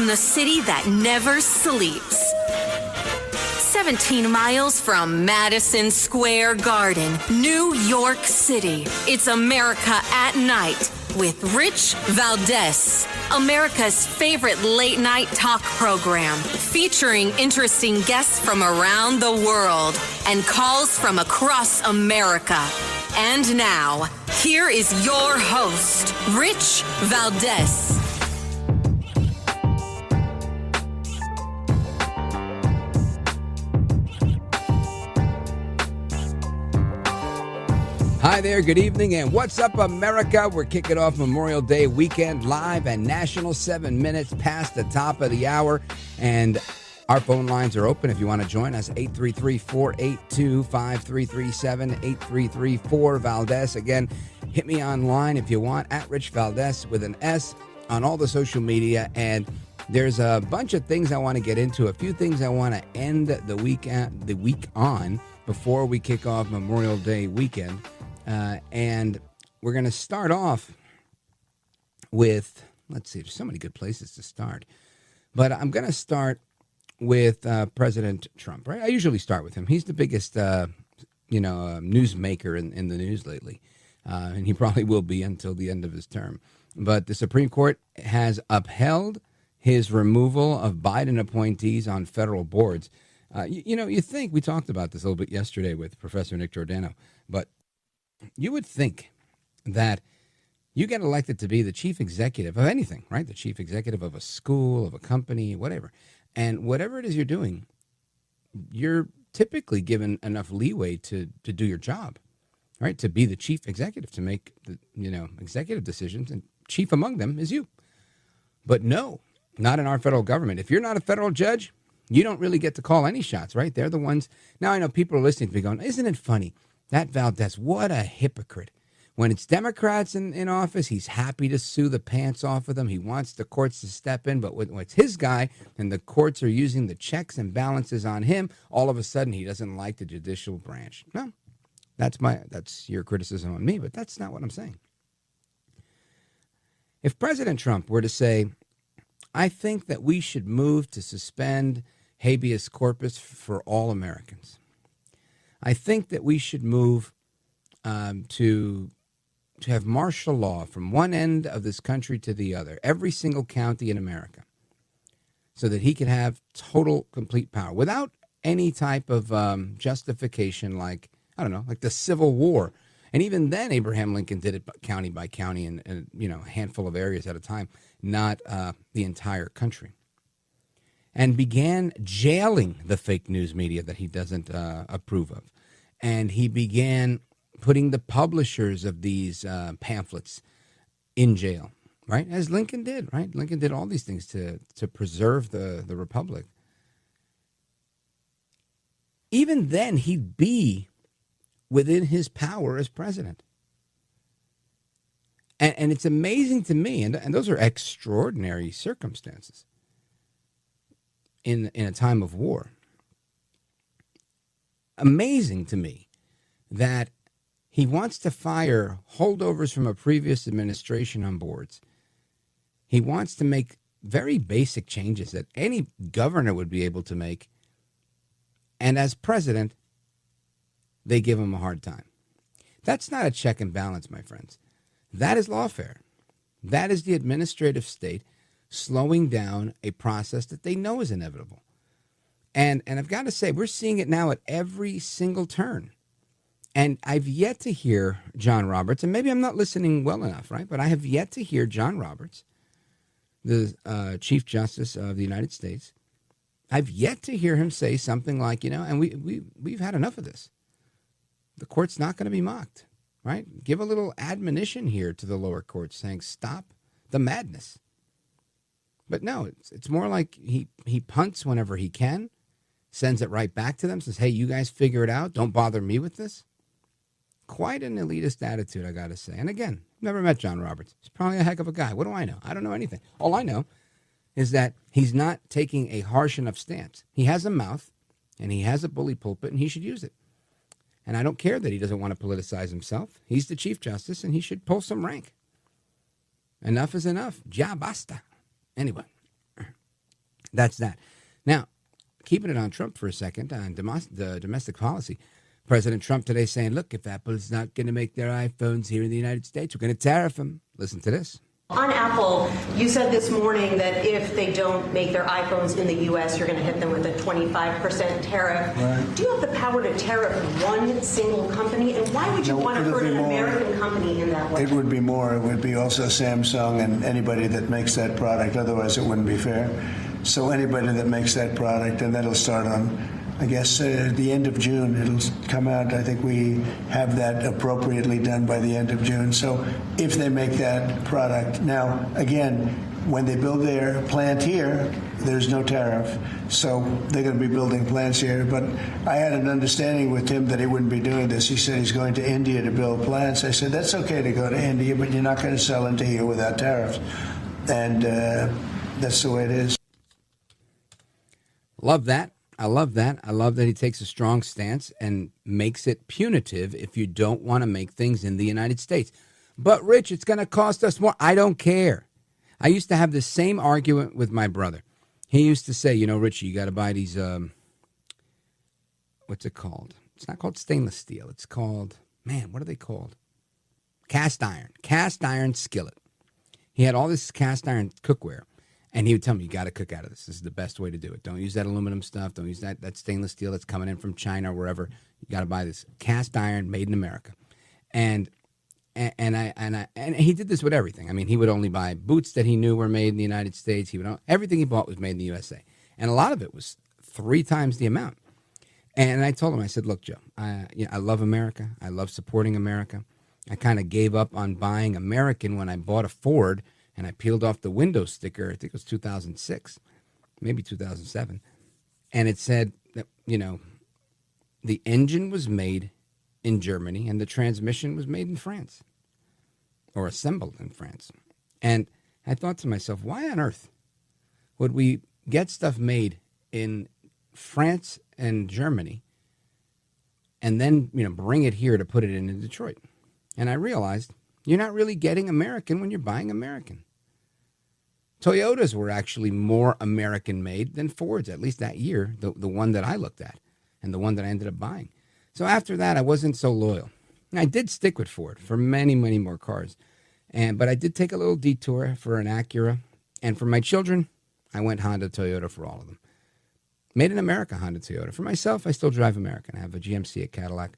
from the city that never sleeps. 17 miles from Madison Square Garden, New York City. It's America at Night with Rich Valdez, America's favorite late-night talk program, featuring interesting guests from around the world and calls from across America. And now, here is your host, Rich Valdez. Hi there, good evening, and what's up, America? We're kicking off Memorial Day weekend live and national, 7 minutes past the top of the hour, and our phone lines are open if you want to join us, 833-482-5337, 833-4-VALDEZ. Again, hit me online if you want, at Rich Valdez with an S on all the social media, and there's a bunch of things I want to get into, a few things I want to end the week on before we kick off Memorial Day weekend. And we're going to start off with, let's see, there's so many good places to start. But I'm going to start with President Trump, right? I usually start with him. He's the biggest, newsmaker in the news lately. And he probably will be until the end of his term. But the Supreme Court has upheld his removal of Biden appointees on federal boards. You think, we talked about this a little bit yesterday with Professor Nick Giordano, but you would think that you get elected to be the chief executive of anything, right? The chief executive of a school, of a company, whatever. And whatever it is you're doing, you're typically given enough leeway to do your job, right? To be the chief executive, to make the, executive decisions, and chief among them is you. But no, not in our federal government. If you're not a federal judge, you don't really get to call any shots, right? They're the ones. Now, I know people are listening to me going, isn't it funny? That Valdez, what a hypocrite. When it's Democrats in office, he's happy to sue the pants off of them. He wants the courts to step in. But when it's his guy and the courts are using the checks and balances on him, all of a sudden he doesn't like the judicial branch. No, that's your criticism on me, but that's not what I'm saying. If President Trump were to say, I think that we should move to suspend habeas corpus for all Americans. I think that we should move to have martial law from one end of this country to the other, every single county in America, so that he could have total, complete power without any type of justification like the Civil War. And even then, Abraham Lincoln did it county by county and a handful of areas at a time, not the entire country. And began jailing the fake news media that he doesn't approve of. And he began putting the publishers of these pamphlets in jail, right? As Lincoln did, right? Lincoln did all these things to preserve the republic. Even then, he'd be within his power as president. And it's amazing to me, and those are extraordinary circumstances in a time of war. Amazing to me that he wants to fire holdovers from a previous administration on boards. He wants to make very basic changes that any governor would be able to make. And as president, they give him a hard time. That's not a check and balance, my friends. That is lawfare. That is the administrative state slowing down a process that they know is inevitable. And I've got to say, we're seeing it now at every single turn. And I've yet to hear John Roberts, and maybe I'm not listening well enough, right? But I have yet to hear John Roberts, the Chief Justice of the United States. I've yet to hear him say something like, and we've had enough of this. The court's not going to be mocked, right? Give a little admonition here to the lower courts saying, stop the madness. But no, it's more like he punts whenever he can, sends it right back to them, says, hey, you guys figure it out. Don't bother me with this. Quite an elitist attitude, I got to say. And again, never met John Roberts. He's probably a heck of a guy. What do I know? I don't know anything. All I know is that he's not taking a harsh enough stance. He has a mouth, and he has a bully pulpit, and he should use it. And I don't care that he doesn't want to politicize himself. He's the Chief Justice, and he should pull some rank. Enough is enough. Ya basta. Anyway, That's that. Now, keeping it on Trump for a second, on the domestic policy, President Trump today saying, look, if Apple's not going to make their iPhones here in the United States, we're going to tariff them. Listen to this. On Apple, you said this morning that if they don't make their iPhones in the U.S., you're going to hit them with a 25% tariff. Right. Do you have the power to tariff one single company? And why would you want to hurt an American company in that way? It would be more. It would be also Samsung and anybody that makes that product. Otherwise, it wouldn't be fair. So anybody that makes that product, and that'll start on, I guess, the end of June. It'll come out. I think we have that appropriately done by the end of June. So if they make that product. Now, again, when they build their plant here, there's no tariff. So they're going to be building plants here. But I had an understanding with him that he wouldn't be doing this. He said he's going to India to build plants. I said, that's okay to go to India, but you're not going to sell into here without tariffs. And that's the way it is. Love that. I love that. I love that he takes a strong stance and makes it punitive if you don't want to make things in the United States. But, Rich, it's going to cost us more. I don't care. I used to have the same argument with my brother. He used to say, you know, Richie, you got to buy these, what's it called? It's not called stainless steel. It's called, man, what are they called? Cast iron skillet. He had all this cast iron cookware. And he would tell me, you got to cook out of this. This is the best way to do it. Don't use that aluminum stuff. Don't use that stainless steel that's coming in from China or wherever. You got to buy this cast iron made in America. And he did this with everything. I mean, he would only buy boots that he knew were made in the United States. Everything he bought was made in the USA. And a lot of it was 3 times the amount. And I told him, I said, look, Joe, I love America. I love supporting America. I kind of gave up on buying American when I bought a Ford. And I peeled off the window sticker, I think it was 2006, maybe 2007. And it said that, you know, the engine was made in Germany and the transmission was made in France or assembled in France. And I thought to myself, why on earth would we get stuff made in France and Germany and then, you know, bring it here to put it in Detroit? And I realized you're not really getting American when you're buying American. Toyotas were actually more American-made than Fords, at least that year, the one that I looked at and the one that I ended up buying. So after that, I wasn't so loyal. And I did stick with Ford for many, many more cars. But I did take a little detour for an Acura. And for my children, I went Honda, Toyota for all of them. Made in America, Honda, Toyota. For myself, I still drive American. I have a GMC, a Cadillac,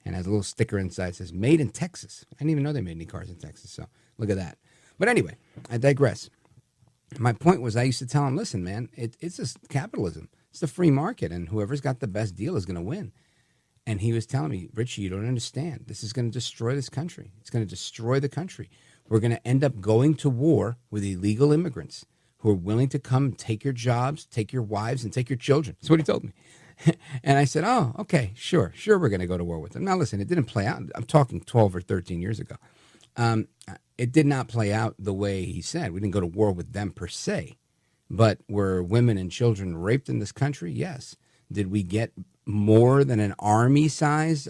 and it has a little sticker inside that says, made in Texas. I didn't even know they made any cars in Texas, so look at that. But anyway, I digress. My point was I used to tell him, listen, man, it's just capitalism. It's the free market, and whoever's got the best deal is going to win. And he was telling me, Richie, you don't understand. This is going to destroy this country. It's going to destroy the country. We're going to end up going to war with illegal immigrants who are willing to come and take your jobs, take your wives, and take your children. That's what he told me. And I said, oh, okay, sure, we're going to go to war with them. Now, listen, it didn't play out. I'm talking 12 or 13 years ago. It did not play out the way he said. We didn't go to war with them per se. But were women and children raped in this country? Yes. Did we get more than an army size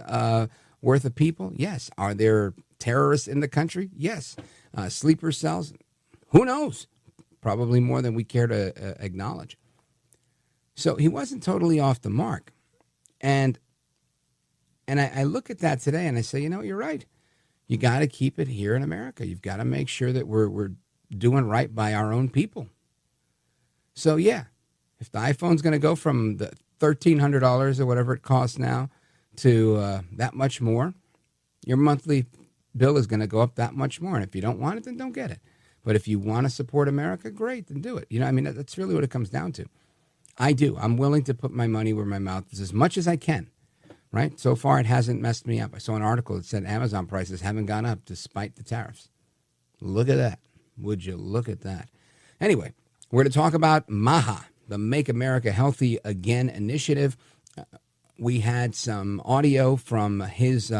worth of people? Yes. Are there terrorists in the country? Yes. Sleeper cells? Who knows? Probably more than we care to acknowledge. So he wasn't totally off the mark. And I look at that today and I say, you know, you're right. You got to keep it here in America. You've got to make sure that we're doing right by our own people. So, yeah, if the iPhone's going to go from the $1,300 or whatever it costs now to that much more, your monthly bill is going to go up that much more. And if you don't want it, then don't get it. But if you want to support America, great, then do it. You know, I mean, that's really what it comes down to. I do. I'm willing to put my money where my mouth is as much as I can. Right? So far, it hasn't messed me up. I saw an article that said Amazon prices haven't gone up despite the tariffs. Look at that. Would you look at that? Anyway, we're going to talk about MAHA, the Make America Healthy Again initiative. We had some audio from his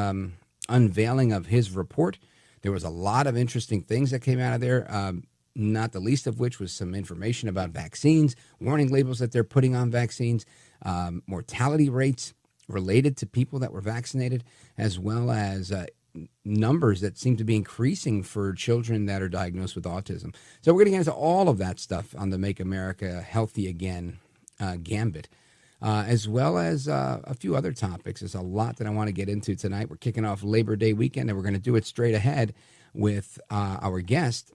unveiling of his report. There was a lot of interesting things that came out of there, not the least of which was some information about vaccines, warning labels that they're putting on vaccines, mortality rates related to people that were vaccinated, as well as numbers that seem to be increasing for children that are diagnosed with autism. So we're going to get into all of that stuff on the Make America Healthy Again gambit, as well as a few other topics. There's a lot that I want to get into tonight. We're kicking off Labor Day weekend, and we're going to do it straight ahead with our guest,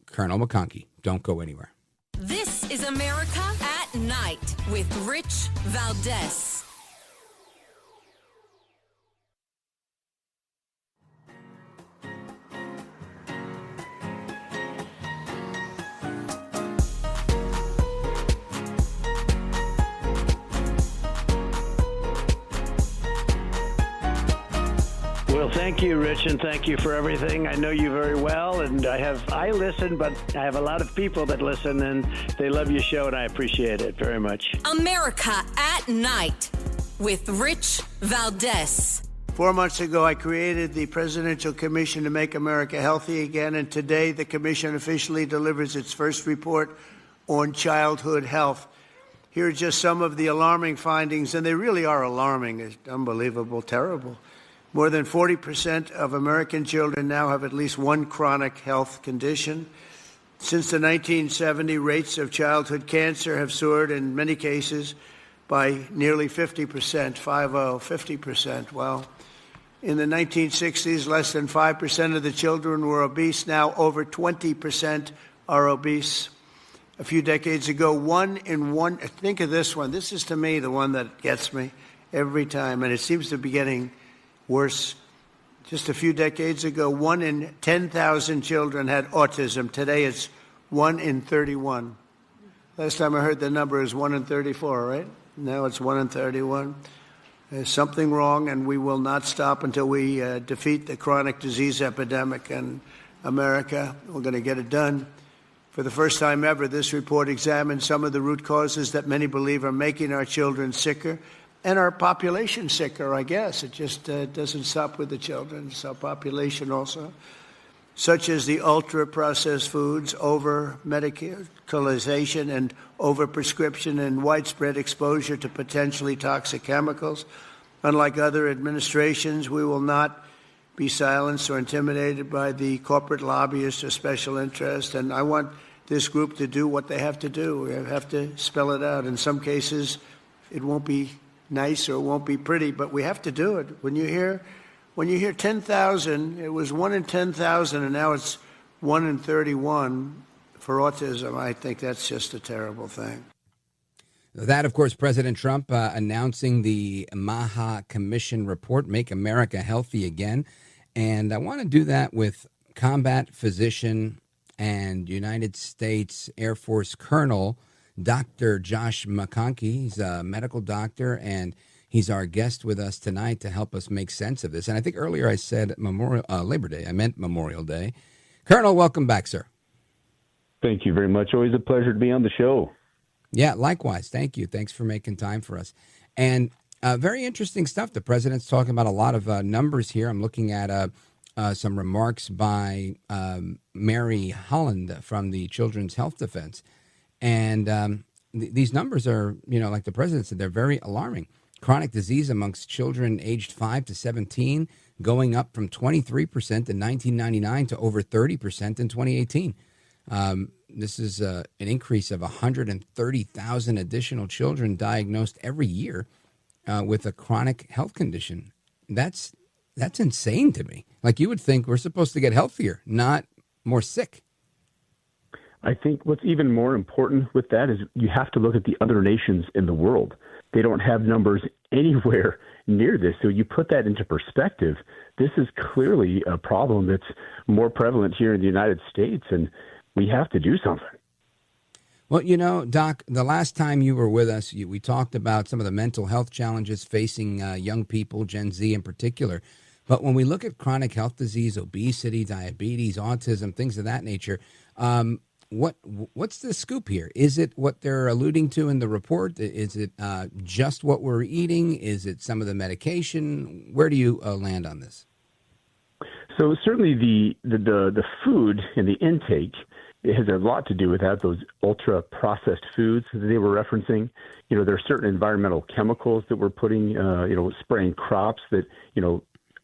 Colonel McConkey. Don't go anywhere. This is America at Night with Rich Valdez. Well, thank you, Rich, and thank you for everything. I know you very well, and I listen, but I have a lot of people that listen, and they love your show, and I appreciate it very much. America at Night with Rich Valdez. 4 months ago, I created the Presidential Commission to Make America Healthy Again, and today the commission officially delivers its first report on childhood health. Here are just some of the alarming findings, and they really are alarming. It's unbelievable, terrible. More than 40% of American children now have at least one chronic health condition. Since the 1970s, rates of childhood cancer have soared in many cases by nearly 50%, 50%. Well, in the 1960s, less than 5% of the children were obese. Now over 20% are obese. A few decades ago, think of this one. This is, to me, the one that gets me every time, and it seems to be getting worse. Just a few decades ago, 1 in 10,000 children had autism. Today it's 1 in 31. Last time I heard the number is 1 in 34, right? Now it's 1 in 31. There's something wrong, and we will not stop until we defeat the chronic disease epidemic in America. We're going to get it done. For the first time ever, this report examines some of the root causes that many believe are making our children sicker and our population sicker, I guess. It just doesn't stop with the children. It's our population also, such as the ultra-processed foods, over-medicalization and over-prescription and widespread exposure to potentially toxic chemicals. Unlike other administrations, we will not be silenced or intimidated by the corporate lobbyists or special interests. And I want this group to do what they have to do. We have to spell it out. In some cases, it won't be nice or it won't be pretty, but we have to do it. When you hear 10,000, it was 1 in 10,000, and now it's 1 in 31 for autism. I think that's just a terrible thing. That, of course, President Trump announcing the MAHA Commission Report, Make America Healthy Again. And I want to do that with combat physician and United States Air Force Colonel Dr. Josh McConkey. He's a medical doctor, and he's our guest with us tonight to help us make sense of this. And I think earlier I said Labor Day. I meant Memorial Day. Colonel, welcome back, sir. Thank you very much. Always a pleasure to be on the show. Yeah, likewise. Thank you. Thanks for making time for us. And very interesting stuff. The president's talking about a lot of numbers here. I'm looking at some remarks by Mary Holland from the Children's Health Defense. And these numbers are, like the president said, they're very alarming. Chronic disease amongst children aged 5 to 17 going up from 23% in 1999 to over 30% in 2018. This is an increase of 130,000 additional children diagnosed every year with a chronic health condition. That's insane to me. Like, you would think we're supposed to get healthier, not more sick. I think what's even more important with that is you have to look at the other nations in the world. They don't have numbers anywhere near this. So you put that into perspective. This is clearly a problem that's more prevalent here in the United States, and we have to do something. Well, Doc, the last time you were with us, we talked about some of the mental health challenges facing young people, Gen Z in particular. But when we look at chronic health disease, obesity, diabetes, autism, things of that nature, what's the scoop here? Is it what they're alluding to in the report? Is it just what we're eating? Is it some of the medication? Where do you land on this? So certainly the food and the intake, it has a lot to do with that, those ultra-processed foods that they were referencing. There are certain environmental chemicals that we're putting, spraying crops that,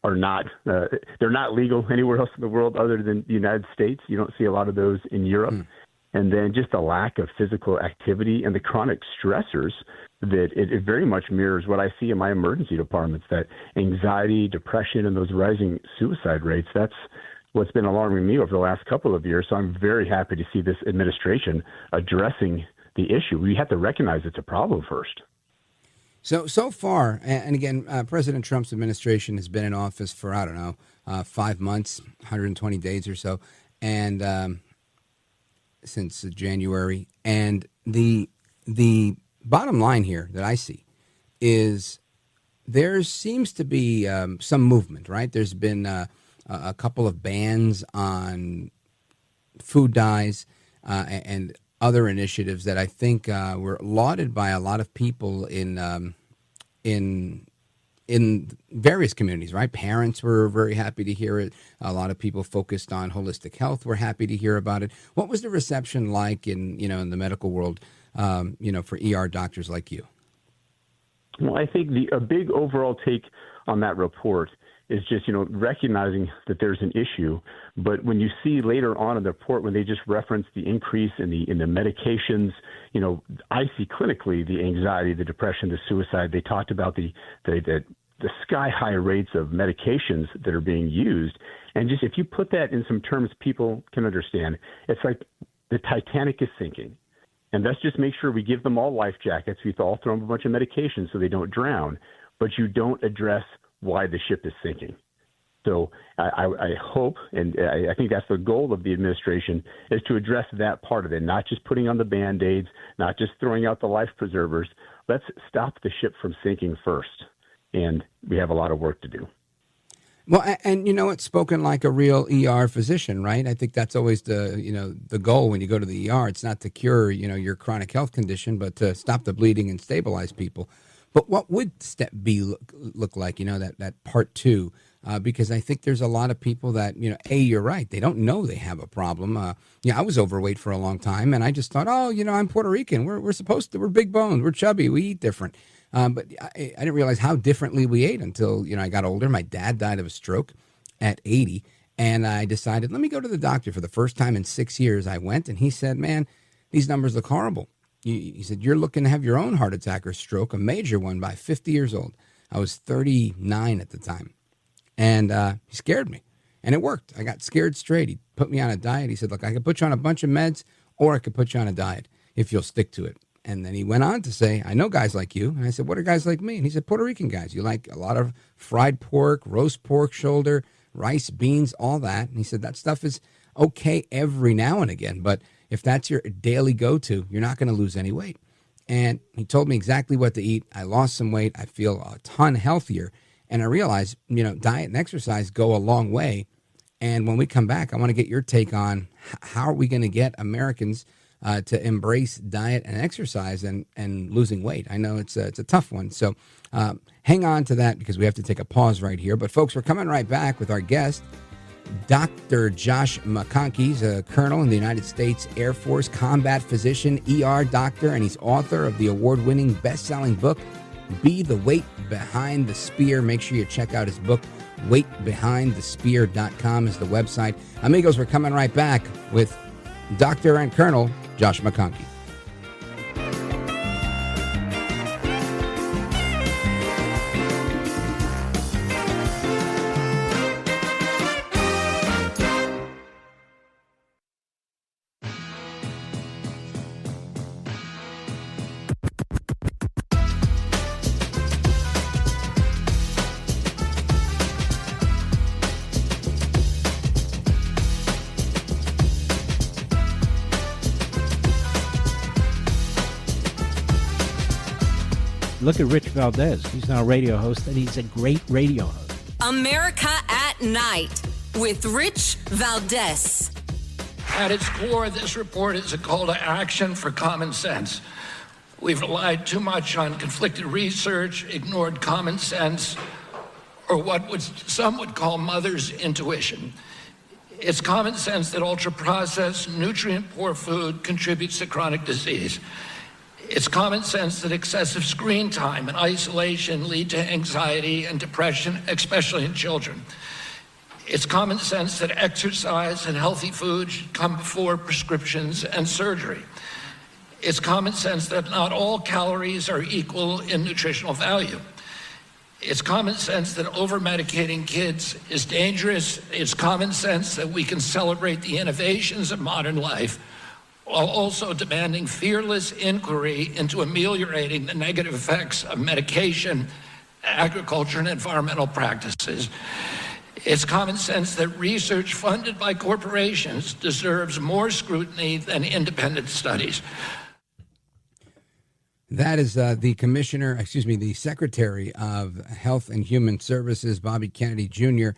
are not, they're not legal anywhere else in the world other than the United States. You don't see a lot of those in Europe. And then just the lack of physical activity and the chronic stressors that it very much mirrors what I see in my emergency departments, that anxiety, depression, and those rising suicide rates. That's what's been alarming me over the last couple of years. So I'm very happy to see this administration addressing the issue. We have to recognize it's a problem first. So far, and again, President Trump's administration has been in office for, 5 months, 120 days or so, and since January. And the bottom line here that I see is there seems to be some movement, right? There's been a couple of bans on food dyes and other initiatives that I think were lauded by a lot of people in various communities, right? Parents were very happy to hear it. A lot of people focused on holistic health were happy to hear about it. What was the reception like in the medical world, for ER doctors like you? Well, I think a big overall take on that report is just, recognizing that there's an issue. But when you see later on in the report, when they just reference the increase in the medications, I see clinically the anxiety, the depression, the suicide. They talked about the sky high rates of medications that are being used. And just if you put that in some terms people can understand, it's like the Titanic is sinking. And let's just make sure we give them all life jackets. We all throw them a bunch of medications so they don't drown. But you don't address why the ship is sinking. So I hope, and I think that's the goal of the administration, is to address that part of it, not just putting on the Band-Aids, not just throwing out the life preservers. Let's stop the ship from sinking first. And we have a lot of work to do. Well, and it's spoken like a real ER physician, right? I think that's always the goal when you go to the ER. It's not to cure, your chronic health condition, but to stop the bleeding and stabilize people. But what would step B look like, that part two? Because I think there's a lot of people that, you're right. They don't know they have a problem. I was overweight for a long time, and I just thought, I'm Puerto Rican. We're big boned. We're chubby. We eat different. But I didn't realize how differently we ate until, I got older. My dad died of a stroke at 80, and I decided, let me go to the doctor. For the first time in 6 years, I went, and he said, man, these numbers look horrible. He said, you're looking to have your own heart attack or stroke, a major one, by 50 years old. I was 39 at the time. And he scared me. And it worked. I got scared straight. He put me on a diet. He said, look, I could put you on a bunch of meds, or I could put you on a diet if you'll stick to it. And then he went on to say, I know guys like you. And I said, what are guys like me? And he said, Puerto Rican guys. You like a lot of fried pork, roast pork shoulder, rice, beans, all that. And he said, that stuff is okay every now and again. But if that's your daily go-to, you're not going to lose any weight. And he told me exactly what to eat. I lost some weight. I feel a ton healthier. And I realized, diet and exercise go a long way. And when we come back, I want to get your take on how are we going to get Americans to embrace diet and exercise and losing weight. I know it's a tough one. So hang on to that because we have to take a pause right here. But folks, we're coming right back with our guest, Dr. Josh McConkey. He's a colonel in the United States Air Force, combat physician, ER doctor, and he's author of the award-winning best-selling book, Be the Weight Behind the Spear. Make sure you check out his book. WeightBehindTheSpear.com is the website. Amigos, we're coming right back with Dr. and Colonel Josh McConkey. Look at Rich Valdez. He's now a radio host, and he's a great radio host. America at Night with Rich Valdez. At its core, this report is a call to action for common sense. We've relied too much on conflicted research, ignored common sense, or what some would call mother's intuition. It's common sense that ultra-processed, nutrient-poor food contributes to chronic disease. It's common sense that excessive screen time and isolation lead to anxiety and depression, especially in children. It's common sense that exercise and healthy food should come before prescriptions and surgery. It's common sense that not all calories are equal in nutritional value. It's common sense that over-medicating kids is dangerous. It's common sense that we can celebrate the innovations of modern life while also demanding fearless inquiry into ameliorating the negative effects of medication, agriculture, and environmental practices. It's common sense that research funded by corporations deserves more scrutiny than independent studies. That is the Secretary of Health and Human Services, Bobby Kennedy Jr.,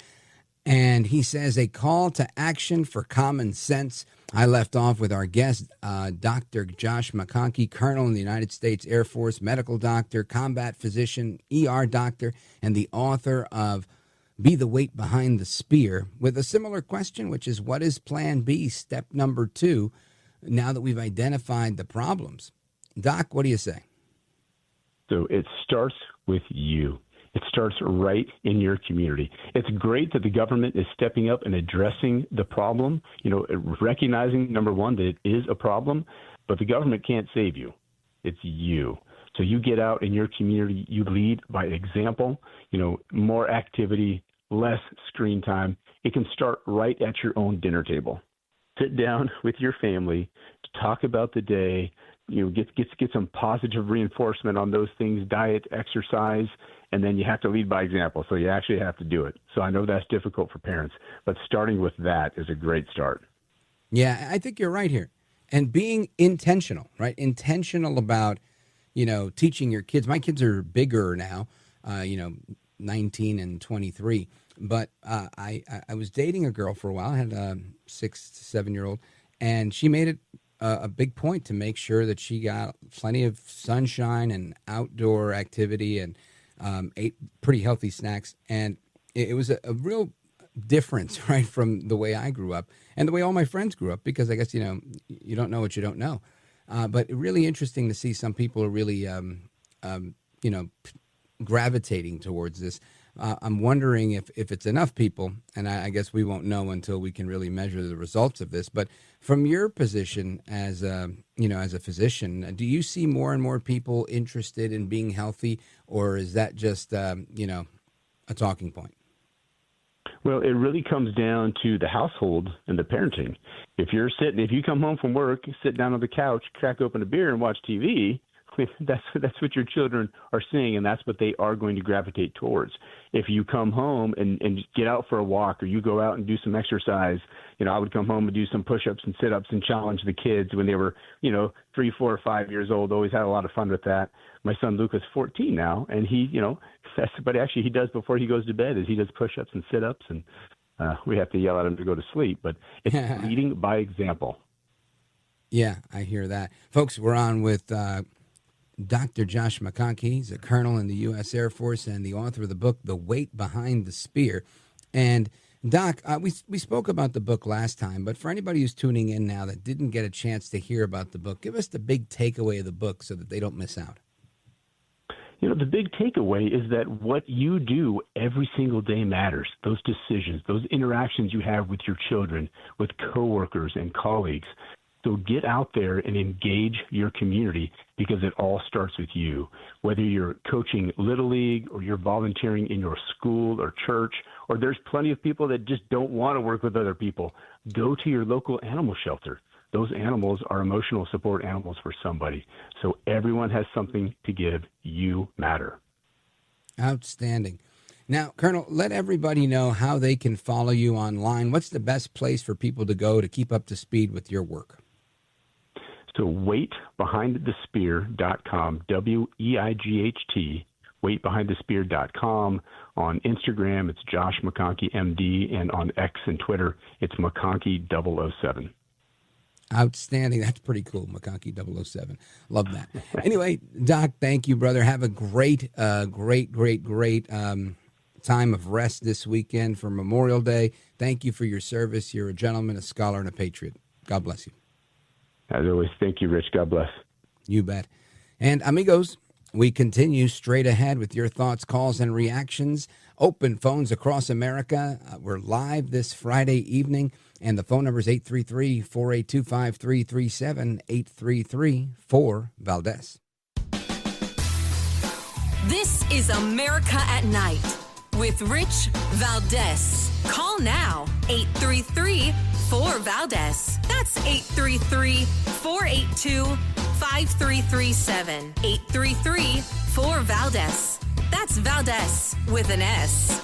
and he says a call to action for common sense. I left off with our guest, Dr. Josh McConkey, Colonel in the United States Air Force, medical doctor, combat physician, ER doctor, and the author of Be the Weight Behind the Spear, with a similar question, which is what is Plan B, step number 2, now that we've identified the problems? Doc, what do you say? So it starts with you. It starts right in your community. It's great that the government is stepping up and addressing the problem, recognizing, number one, that it is a problem, but the government can't save you. It's you. So you get out in your community, you lead by example, more activity, less screen time. It can start right at your own dinner table. Sit down with your family, talk about the day, get some positive reinforcement on those things, diet, exercise, and then you have to lead by example. So you actually have to do it. So I know that's difficult for parents, but starting with that is a great start. Yeah, I think you're right here. And being intentional, right? Intentional about, teaching your kids. My kids are bigger now, 19 and 23. But I was dating a girl for a while. I had a 6 to 7 year old, and she made it a big point to make sure that she got plenty of sunshine and outdoor activity and ate pretty healthy snacks. And it was a real difference, right, from the way I grew up and the way all my friends grew up, because I guess, you don't know what you don't know. But really interesting to see some people are really, gravitating towards this. I'm wondering if it's enough people, and I guess we won't know until we can really measure the results of this. But from your position as a physician, do you see more and more people interested in being healthy, or is that just, a talking point? Well, it really comes down to the household and the parenting. If you come home from work, sit down on the couch, crack open a beer and watch TV, that's what your children are seeing, and that's what they are going to gravitate towards. If you come home and get out for a walk, or you go out and do some exercise, I would come home and do some push-ups and sit-ups and challenge the kids when they were, 3, 4, or 5 years old. Always had a lot of fun with that. My son Luke is 14 now, and he, but actually he does before he goes to bed is he does push-ups and sit-ups, and we have to yell at him to go to sleep. But it's leading by example. Yeah, I hear that. Folks, we're on with Dr. Josh McConkey. He's a colonel in the U.S. Air Force and the author of the book, The Weight Behind the Spear. And Doc, we spoke about the book last time, but for anybody who's tuning in now that didn't get a chance to hear about the book, give us the big takeaway of the book so that they don't miss out. The big takeaway is that what you do every single day matters. Those decisions, those interactions you have with your children, with coworkers and colleagues. So get out there and engage your community, because it all starts with you. Whether you're coaching Little League, or you're volunteering in your school or church, or there's plenty of people that just don't want to work with other people, go to your local animal shelter. Those animals are emotional support animals for somebody. So everyone has something to give. You matter. Outstanding. Now, Colonel, let everybody know how they can follow you online. What's the best place for people to go to keep up to speed with your work? So weightbehindthespear.com, WEIGHT, weightbehindthespear.com. On Instagram, it's Josh McConkey, MD, and on X and Twitter, it's McConkey 007. Outstanding. That's pretty cool, McConkey 007. Love that. Anyway, Doc, thank you, brother. Have a great time of rest this weekend for Memorial Day. Thank you for your service. You're a gentleman, a scholar, and a patriot. God bless you. As always, thank you, Rich. God bless. You bet. And amigos, we continue straight ahead with your thoughts, calls, and reactions. Open phones across America. We're live this Friday evening, and the phone number is 833-482-5337, 833-4-VALDEZ. This is America at Night with Rich Valdez. Call now, 833-4-VALDEZ. That's 833-482-5337, 833-4-VALDEZ. That's Valdez with an S.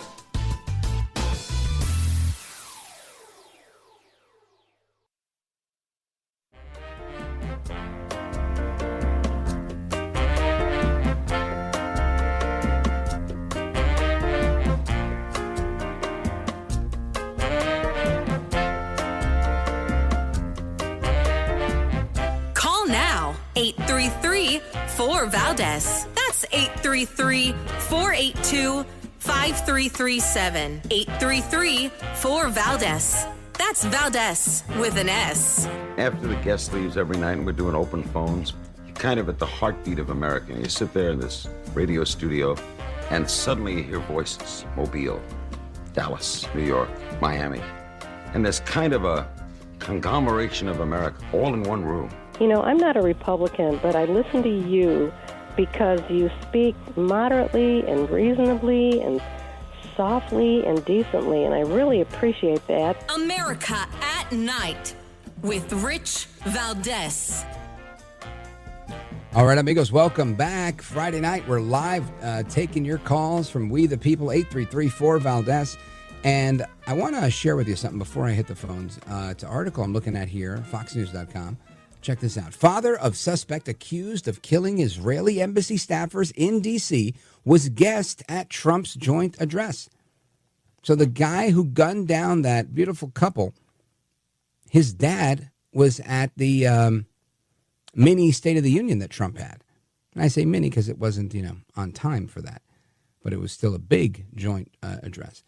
Call now, 833-4-VALDEZ. That's 833-482-5337, 833-4-VALDEZ. That's Valdez with an S. After the guest leaves every night and we're doing open phones, you're kind of at the heartbeat of America. You sit there in this radio studio and suddenly you hear voices. Mobile, Dallas, New York, Miami. And there's kind of a conglomeration of America all in one room. You know, I'm not a Republican, but I listen to you because you speak moderately and reasonably and softly and decently, and I really appreciate that. America at Night with Rich Valdez. All right, amigos, welcome back. Friday night, we're live taking your calls from We the People, 833-4-VALDEZ. And I want to share with you something before I hit the phones. It's an article I'm looking at here, foxnews.com. Check this out. Father of suspect accused of killing Israeli embassy staffers in D.C. was guest at Trump's joint address. So the guy who gunned down that beautiful couple, his dad was at the mini State of the Union that Trump had. And I say mini because it wasn't, on time for that. But it was still a big joint address.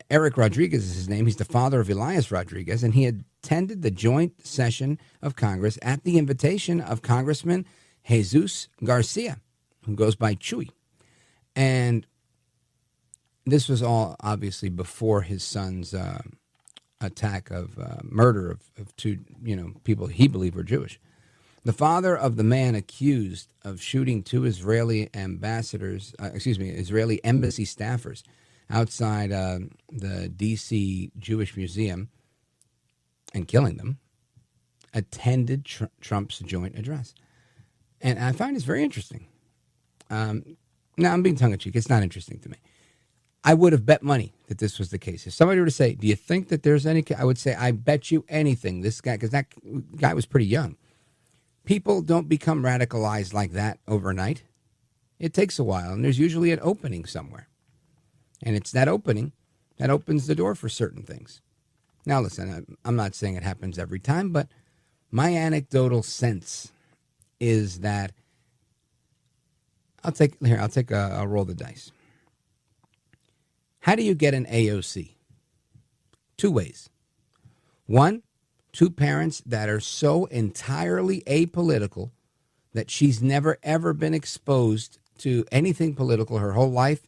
Eric Rodriguez is his name. He's the father of Elias Rodriguez, and he attended the joint session of Congress at the invitation of Congressman Jesus Garcia, who goes by Chewy. And this was all obviously before his son's attack of murder of two, people he believed were Jewish. The father of the man accused of shooting two Israeli Israeli embassy staffers outside the D.C. Jewish Museum and killing them, attended Trump's joint address. And I find this very interesting. Now, I'm being tongue-in-cheek. It's not interesting to me. I would have bet money that this was the case. If somebody were to say, do you think that there's any... I would say, I bet you anything. This guy, because that guy was pretty young. People don't become radicalized like that overnight. It takes a while, and there's usually an opening somewhere. And it's that opening that opens the door for certain things. Now, listen, I'm not saying it happens every time, but my anecdotal sense is that I'll roll the dice. How do you get an AOC? Two ways. One, two parents that are so entirely apolitical that she's never, ever been exposed to anything political her whole life,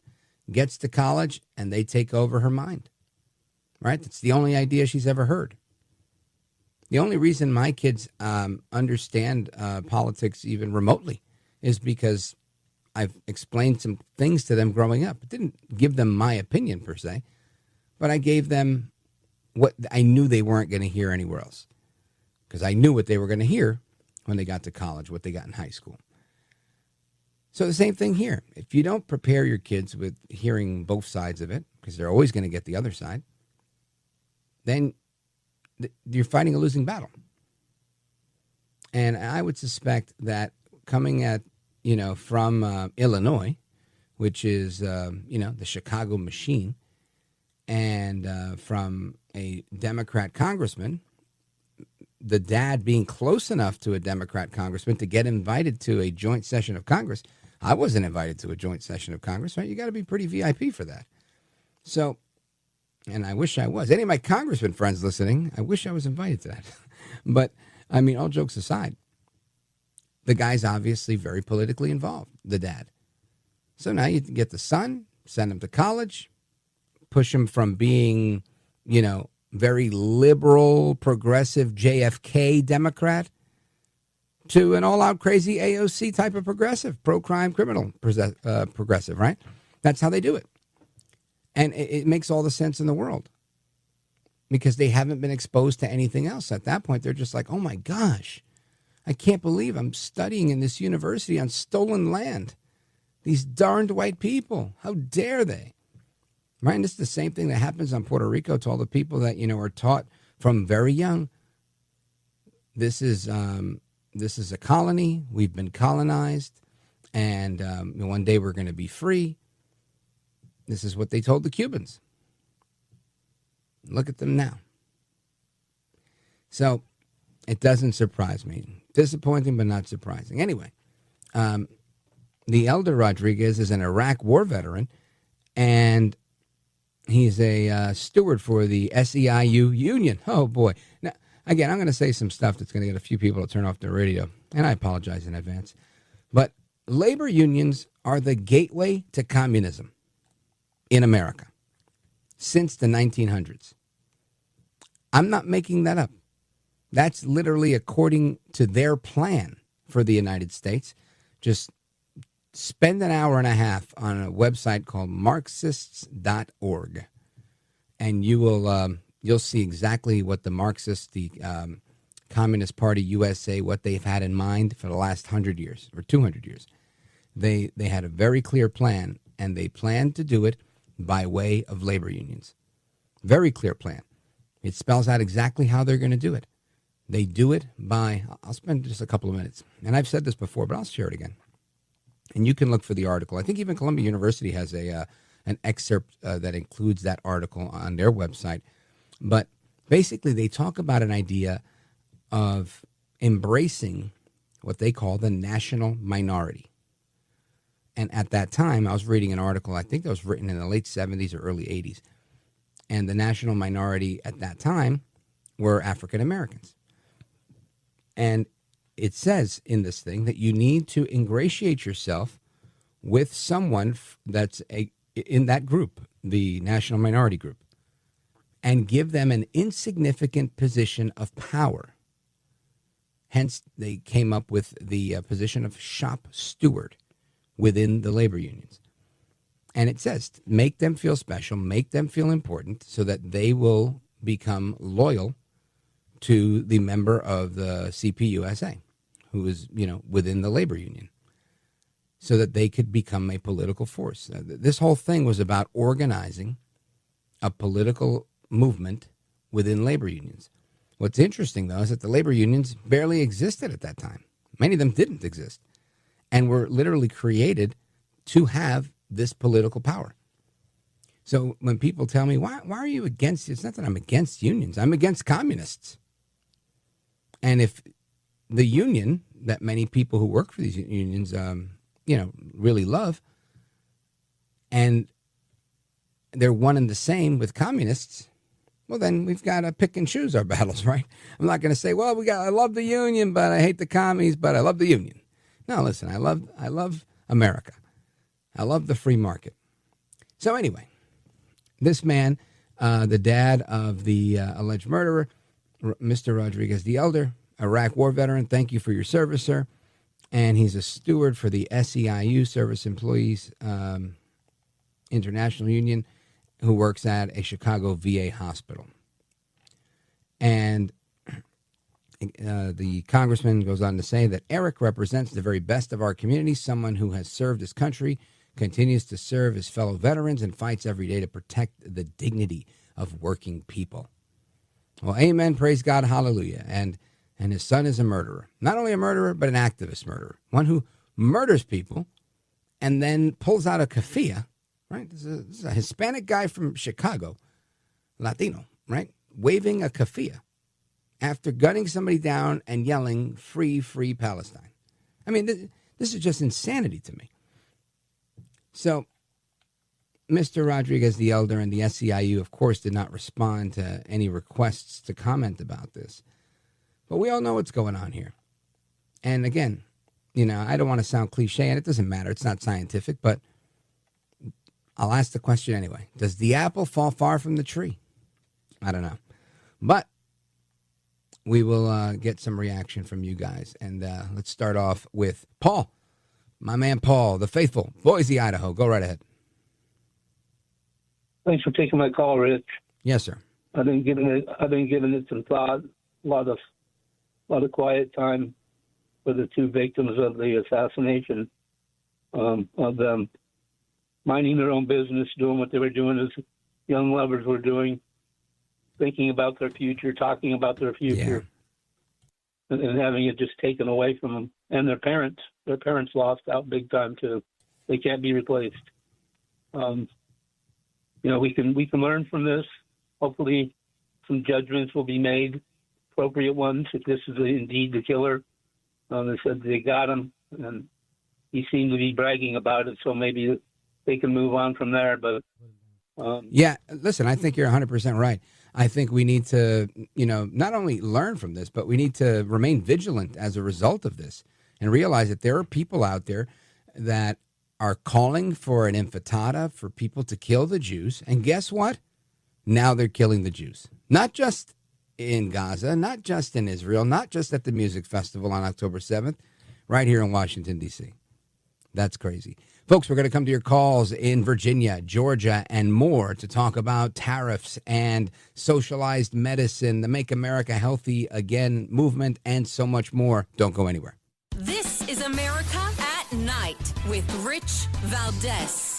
gets to college, and they take over her mind. Right? That's the only idea she's ever heard. The only reason my kids understand politics even remotely is because I've explained some things to them growing up. It didn't give them my opinion per se, but I gave them what I knew they weren't going to hear anywhere else, because I knew what they were going to hear when they got to college, what they got in high school. So the same thing here. If you don't prepare your kids with hearing both sides of it, because they're always going to get the other side, then you're fighting a losing battle. And I would suspect that coming at, from Illinois, which is, the Chicago machine, and from a Democrat congressman, the dad being close enough to a Democrat congressman to get invited to a joint session of Congress. I wasn't invited to a joint session of Congress, right? You got to be pretty VIP for that. So, and I wish I was. Any of my congressman friends listening, I wish I was invited to that. But, all jokes aside, The guy's obviously very politically involved, the dad. So now you get the son, send him to college, push him from being, very liberal, progressive JFK Democrat to an all-out crazy AOC type of progressive, pro-crime criminal progressive, right? That's how they do it. And it makes all the sense in the world because they haven't been exposed to anything else. At that point, they're just like, oh, my gosh, I can't believe I'm studying in this university on stolen land. These darned white people, how dare they? Right? And this is the same thing that happens on Puerto Rico to all the people that, are taught from very young. This is a colony. We've been colonized. And one day we're going to be free. This is what they told the Cubans. Look at them now. So it doesn't surprise me. Disappointing, but not surprising. Anyway, the elder Rodriguez is an Iraq war veteran, and he's a steward for the SEIU union. Oh, boy. Now, again, I'm going to say some stuff that's going to get a few people to turn off their radio, and I apologize in advance. But labor unions are the gateway to communism in America since the 1900s. I'm not making that up. That's literally according to their plan for the United States. Just spend an hour and a half on a website called Marxists.org, and you'll see exactly what the Marxists, the Communist Party USA, what they've had in mind for the last 100 years or 200 years. They had a very clear plan, and they planned to do it by way of labor unions. Very clear plan. It spells out exactly how they're going to do it. They do it by, I'll spend just a couple of minutes, and I've said this before, but I'll share it again. And you can look for the article. I think even Columbia University has an excerpt that includes that article on their website. But basically, they talk about an idea of embracing what they call the national minority. And at that time, I was reading an article, I think that was written in the late 70s or early 80s. And the national minority at that time were African Americans. And it says in this thing that you need to ingratiate yourself with someone that's in that group, the national minority group, and give them an insignificant position of power. Hence, they came up with the position of shop steward within the labor unions. And it says, make them feel special, make them feel important so that they will become loyal to the member of the CPUSA, who is, within the labor union, so that they could become a political force. This whole thing was about organizing a political movement within labor unions. What's interesting, though, is that the labor unions barely existed at that time. Many of them didn't exist and were literally created to have this political power. So when people tell me, why are you against it? It's not that I'm against unions. I'm against communists. And if the union that many people who work for these unions, really love, and they're one and the same with communists, well, then we've got to pick and choose our battles, right? I'm not going to say, well, I love the union, but I hate the commies, but I love the union. No, listen, I love America. I love the free market. So anyway, this man, the dad of the alleged murderer, Mr. Rodriguez the Elder, Iraq war veteran, thank you for your service, sir. And he's a steward for the SEIU, Service Employees International Union, who works at a Chicago VA hospital. And the congressman goes on to say that Eric represents the very best of our community, someone who has served his country, continues to serve his fellow veterans, and fights every day to protect the dignity of working people. Well, amen, praise God, hallelujah. And his son is a murderer. Not only a murderer, but an activist murderer. One who murders people and then pulls out a keffiyeh, right? This is a Hispanic guy from Chicago, Latino, right? Waving a keffiyeh after gunning somebody down and yelling, free, free Palestine. I mean, this is just insanity to me. So Mr. Rodriguez the Elder and the SEIU, of course, did not respond to any requests to comment about this. But we all know what's going on here. And again, I don't want to sound cliche, and it doesn't matter. It's not scientific, but I'll ask the question anyway. Does the apple fall far from the tree? I don't know. But we will get some reaction from you guys. And let's start off with Paul, my man Paul, the faithful, Boise, Idaho. Go right ahead. Thanks for taking my call, Rich. Yes, sir. I've been giving it some thought, a lot of quiet time for the two victims of the assassination, of them minding their own business, doing what they were doing as young lovers were doing, thinking about their future, talking about their future, and having it just taken away from them. And their parents lost out big time too. They can't be replaced. We can learn from this. Hopefully some judgments will be made, appropriate ones, if this is indeed the killer. They said they got him, and he seemed to be bragging about it, so maybe they can move on from there. But listen, I think you're 100% right. I think we need to, not only learn from this, but we need to remain vigilant as a result of this and realize that there are people out there that are calling for an intifada for people to kill the Jews. And guess what? Now they're killing the Jews. Not just in Gaza, not just in Israel, not just at the music festival on October 7th, right here in Washington, D.C. That's crazy. Folks, we're going to come to your calls in Virginia, Georgia, and more to talk about tariffs and socialized medicine, the Make America Healthy Again movement, and so much more. Don't go anywhere. This is America at Night with Rich Valdez.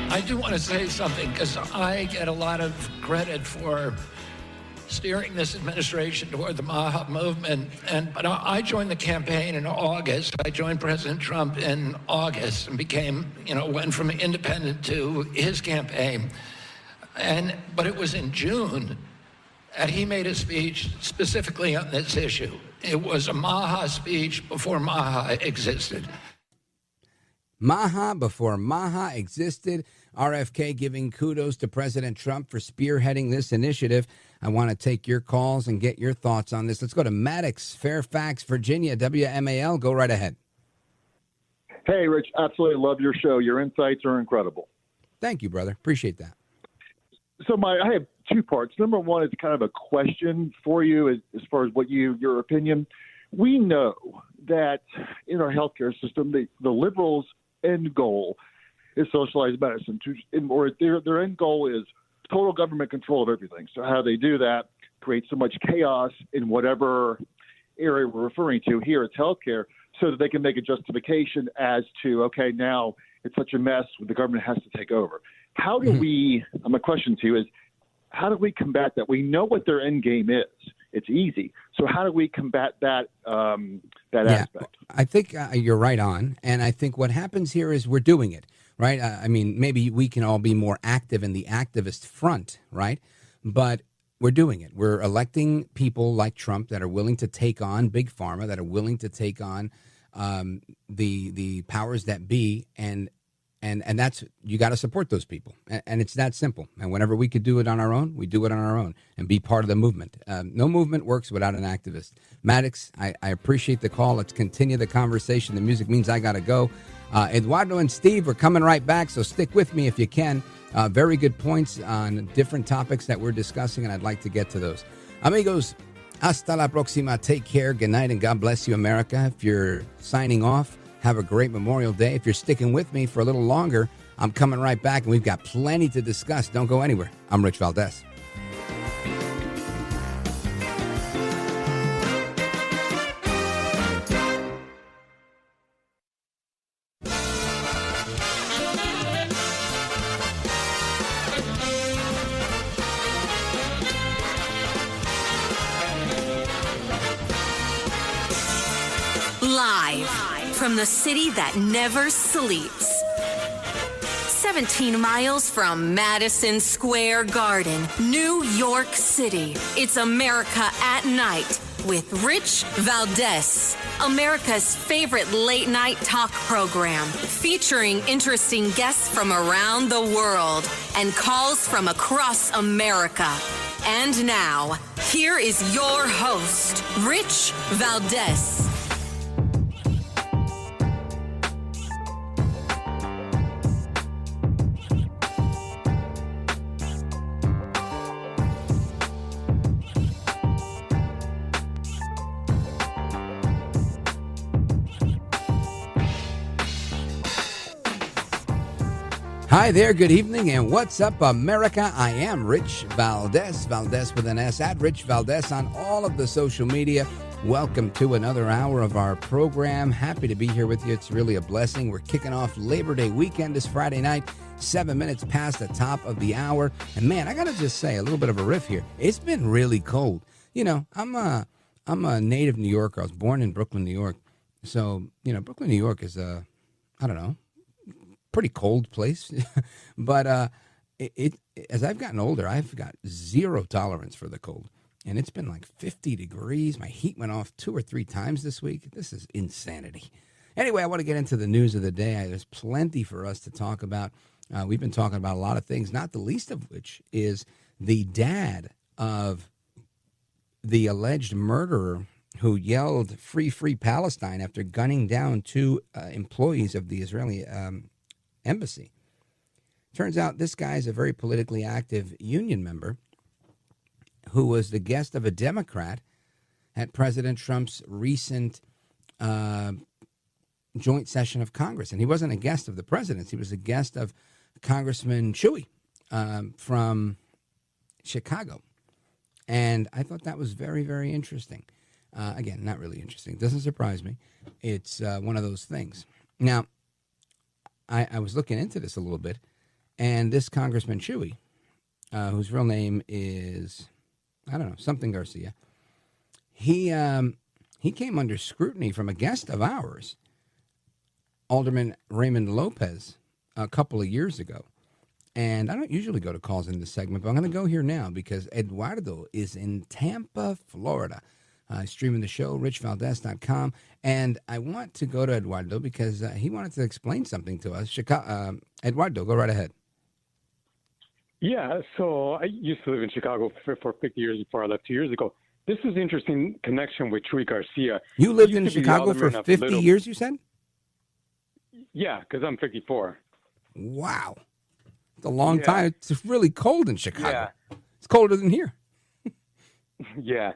I do want to say something because I get a lot of credit for steering this administration toward the MAHA movement. But I joined the campaign in August. I joined President Trump in August and became, went from independent to his campaign. But it was in June that he made a speech specifically on this issue. It was a MAHA speech before MAHA existed. MAHA before MAHA existed. RFK giving kudos to President Trump for spearheading this initiative. I want to take your calls and get your thoughts on this. Let's go to Maddox, Fairfax, Virginia, WMAL. Go right ahead. Hey, Rich, absolutely love your show. Your insights are incredible. Thank you, brother. Appreciate that. So I have two parts. Number one is kind of a question for you as far as your opinion. We know that in our healthcare system, the liberals' end goal is socialized medicine. Or their end goal is total government control of everything. So how they do that creates so much chaos in whatever area we're referring to. Here it's healthcare, so that they can make a justification as to, okay, now it's such a mess, the government has to take over. How do we, my question to you is, how do we combat that? We know what their end game is. It's easy. So how do we combat that aspect? I think you're right on. And I think what happens here is we're doing it, right? Maybe we can all be more active in the activist front, right? But we're doing it. We're electing people like Trump that are willing to take on Big Pharma, that are willing to take on the powers that be, and that's, you got to support those people, and it's that simple. And whenever we could do it on our own, we do it on our own and be part of the movement. No movement works without an activist. Maddox, I appreciate the call. Let's continue the conversation. The music means I got to go. Eduardo and Steve, we're coming right back, so stick with me if you can. Very good points on different topics that we're discussing, and I'd like to get to those. Amigos, hasta la próxima. Take care. Good night, and God bless you, America. If you're signing off, have a great Memorial Day. If you're sticking with me for a little longer, I'm coming right back, and we've got plenty to discuss. Don't go anywhere. I'm Rich Valdez. Live from the city that never sleeps. 17 miles from Madison Square Garden, New York City. It's America at Night with Rich Valdez. America's favorite late night talk program, featuring interesting guests from around the world and calls from across America. And now, here is your host, Rich Valdez. Hi there, good evening, and what's up, America? I am Rich Valdez, Valdez with an S, at Rich Valdez on all of the social media. Welcome to another hour of our program. Happy to be here with you. It's really a blessing. We're kicking off Labor Day weekend this Friday night, 7 minutes past the top of the hour. And man, I got to just say a little bit of a riff here. It's been really cold. You know, I'm a native New Yorker. I was born in Brooklyn, New York. So, you know, Brooklyn, New York is I don't know, pretty cold place. But as I've gotten older, I've got zero tolerance for the cold. And it's been like 50 degrees. My heat went off 2 or 3 times this week. This is insanity. Anyway, I want to get into the news of the day. There's plenty for us to talk about. We've been talking about a lot of things, not the least of which is the dad of the alleged murderer who yelled "Free, Free Palestine" after gunning down 2 employees of the Israeli embassy. Turns out this guy is a very politically active union member who was the guest of a Democrat at President Trump's recent joint session of Congress. And he wasn't a guest of the president's. He was a guest of Congressman Chewy from Chicago. And I thought that was very, very interesting. Again, not really interesting. It doesn't surprise me. It's one of those things. Now, I was looking into this a little bit, and this Congressman Chewy, whose real name is, I don't know, something Garcia, he came under scrutiny from a guest of ours, Alderman Raymond Lopez, a couple of years ago. And I don't usually go to calls in this segment, but I'm going to go here now because Eduardo is in Tampa, Florida. Streaming the show, richvaldez.com. And I want to go to Eduardo because he wanted to explain something to us. Eduardo, go right ahead. Yeah, so I used to live in Chicago for 50 years before I left 2 years ago. This is an interesting connection with Chuy Garcia. You lived in Chicago for 50 years, you said? Yeah, because I'm 54. Wow. It's a long time. It's really cold in Chicago. Yeah. It's colder than here. Yeah.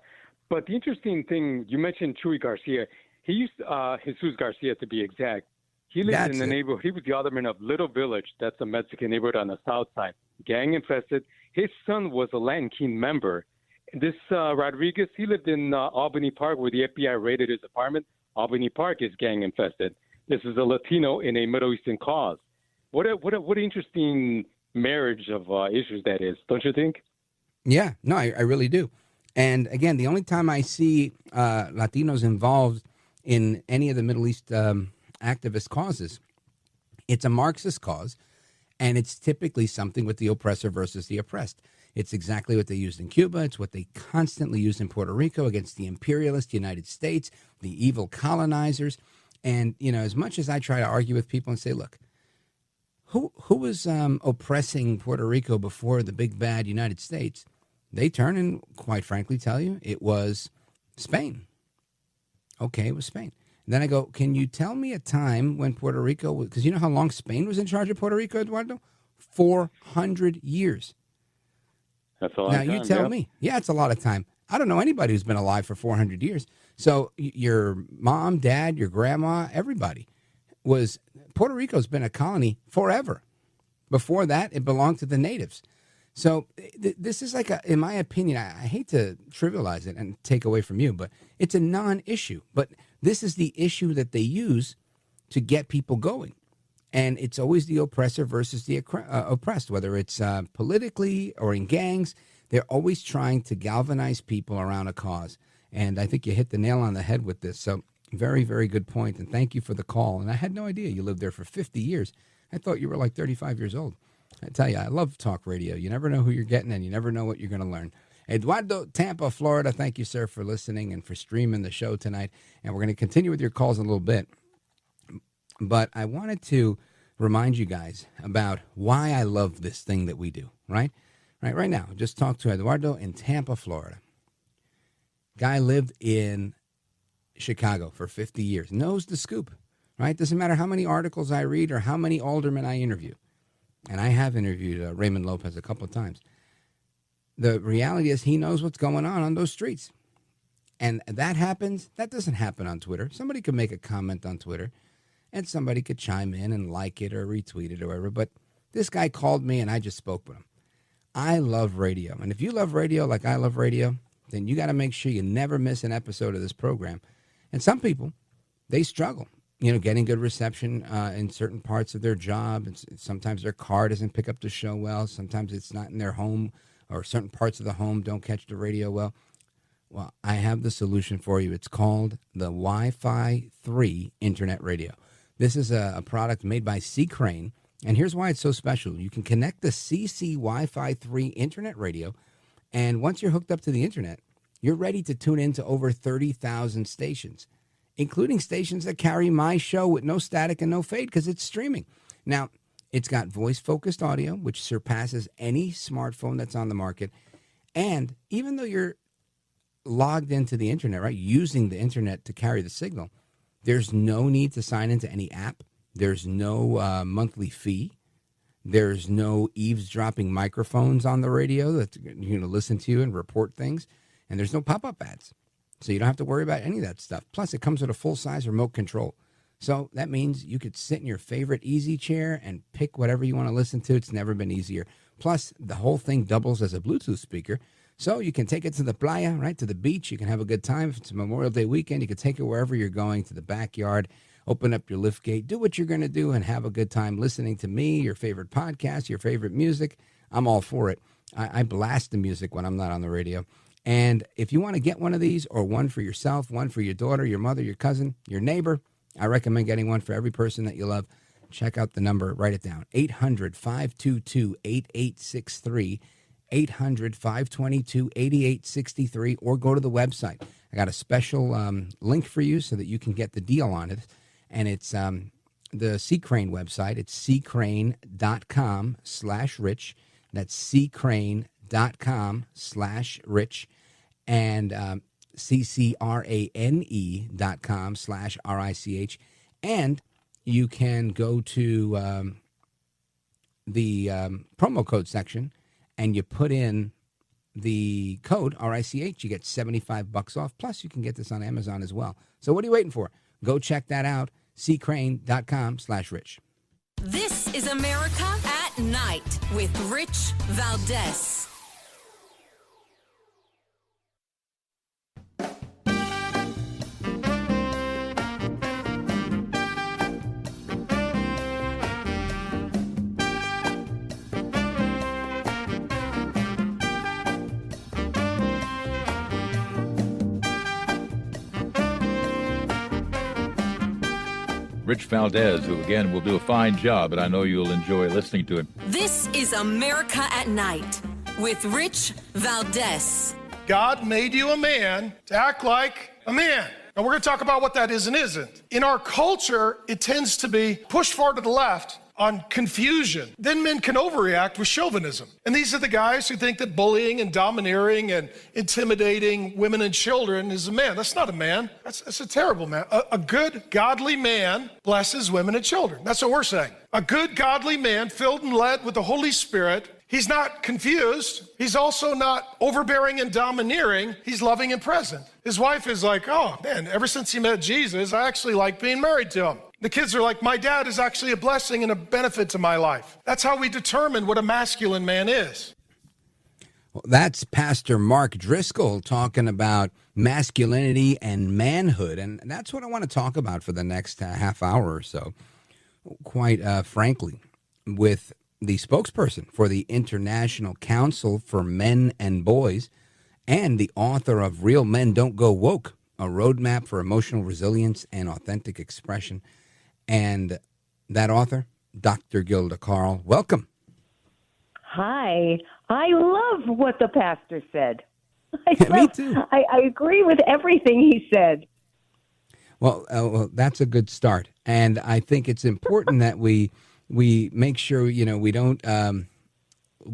But the interesting thing, you mentioned Chuy Garcia. He used Jesus Garcia, to be exact. He lived in the neighborhood. He was the alderman of Little Village. That's a Mexican neighborhood on the south side. Gang infested. His son was a Latin King member. This Rodriguez, he lived in Albany Park, where the FBI raided his apartment. Albany Park is gang infested. This is a Latino in a Middle Eastern cause. What an interesting marriage of issues that is, don't you think? Yeah, no, I really do. And again, the only time I see Latinos involved in any of the Middle East activist causes, it's a Marxist cause, and it's typically something with the oppressor versus the oppressed. It's exactly what they used in Cuba. It's what they constantly used in Puerto Rico against the imperialist United States, the evil colonizers. And, you know, as much as I try to argue with people and say, look, who was oppressing Puerto Rico before the big bad United States? They turn and, quite frankly, tell you it was Spain. Okay, it was Spain. And then I go, can you tell me a time when Puerto Rico was, because you know how long Spain was in charge of Puerto Rico, Eduardo? 400 years. That's a lot of time. Now, you tell me. Yeah, it's a lot of time. I don't know anybody who's been alive for 400 years. So your mom, dad, your grandma, everybody was, Puerto Rico's been a colony forever. Before that, it belonged to the natives. So this is like, in my opinion, I hate to trivialize it and take away from you, but it's a non-issue. But this is the issue that they use to get people going. And it's always the oppressor versus the oppressed, whether it's politically or in gangs. They're always trying to galvanize people around a cause. And I think you hit the nail on the head with this. So very, very good point. And thank you for the call. And I had no idea you lived there for 50 years. I thought you were like 35 years old. I tell you, I love talk radio. You never know who you're getting, and you never know what you're going to learn. Eduardo, Tampa, Florida. Thank you, sir, for listening and for streaming the show tonight. And we're going to continue with your calls in a little bit. But I wanted to remind you guys about why I love this thing that we do, right? Right now, just talk to Eduardo in Tampa, Florida. Guy lived in Chicago for 50 years, knows the scoop, right? Doesn't matter how many articles I read or how many aldermen I interview. And I have interviewed Raymond Lopez a couple of times. The reality is he knows what's going on those streets. And that happens. That doesn't happen on Twitter. Somebody could make a comment on Twitter and somebody could chime in and like it or retweet it or whatever. But this guy called me and I just spoke with him. I love radio. And if you love radio like I love radio, then you got to make sure you never miss an episode of this program. And some people, they struggle, getting good reception in certain parts of their job. And sometimes their car doesn't pick up the show well. Sometimes it's not in their home, or certain parts of the home don't catch the radio well. Well, I have the solution for you. It's called the Wi-Fi 3 Internet Radio. This is a product made by C. Crane. And here's why it's so special. You can connect the CC Wi-Fi 3 Internet Radio, and once you're hooked up to the Internet, you're ready to tune in to over 30,000 stations, including stations that carry my show with no static and no fade because it's streaming. Now, it's got voice-focused audio, which surpasses any smartphone that's on the market. And even though you're logged into the Internet, right, using the Internet to carry the signal, there's no need to sign into any app. There's no monthly fee. There's no eavesdropping microphones on the radio that listen to you and report things. And there's no pop-up ads. So you don't have to worry about any of that stuff. Plus, it comes with a full-size remote control. So that means you could sit in your favorite easy chair and pick whatever you want to listen to. It's never been easier. Plus, the whole thing doubles as a Bluetooth speaker. So you can take it to the playa, right, to the beach. You can have a good time. If it's a Memorial Day weekend, you can take it wherever you're going, to the backyard. Open up your lift gate, do what you're going to do, and have a good time listening to me, your favorite podcast, your favorite music. I'm all for it. I blast the music when I'm not on the radio. And if you want to get one of these, or one for yourself, one for your daughter, your mother, your cousin, your neighbor, I recommend getting one for every person that you love. Check out the number. Write it down. 800-522-8863. 800-522-8863. Or go to the website. I got a special link for you so that you can get the deal on it. And it's the C. Crane website. It's ccrane.com/rich. That's ccrane.com/rich. And ccrane.com/RICH. And you can go to the promo code section and you put in the code RICH. You get $75 off. Plus, you can get this on Amazon as well. So what are you waiting for? Go check that out. ccrane.com/rich. This is America at Night with Rich Valdez. Rich Valdez, who, again, will do a fine job, and I know you'll enjoy listening to him. This is America at Night with Rich Valdez. God made you a man to act like a man. And we're going to talk about what that is and isn't. In our culture, it tends to be pushed far to the left on confusion. Then men can overreact with chauvinism. And these are the guys who think that bullying and domineering and intimidating women and children is a man. That's not a man. That's a terrible man. A good, godly man blesses women and children. That's what we're saying. A good, godly man filled and led with the Holy Spirit. He's not confused. He's also not overbearing and domineering. He's loving and present. His wife is like, oh man, ever since he met Jesus, I actually like being married to him. The kids are like, my dad is actually a blessing and a benefit to my life. That's how we determine what a masculine man is. Well, that's Pastor Mark Driscoll talking about masculinity and manhood. And that's what I want to talk about for the next half hour or so, quite frankly, with the spokesperson for the International Council for Men and Boys and the author of Real Men Don't Go Woke, a roadmap for emotional resilience and authentic expression. And that author, Dr. Gilda Carle, welcome. Hi. I love what the pastor said. Me too. I agree with everything he said. Well, that's a good start, and I think it's important that we make sure we don't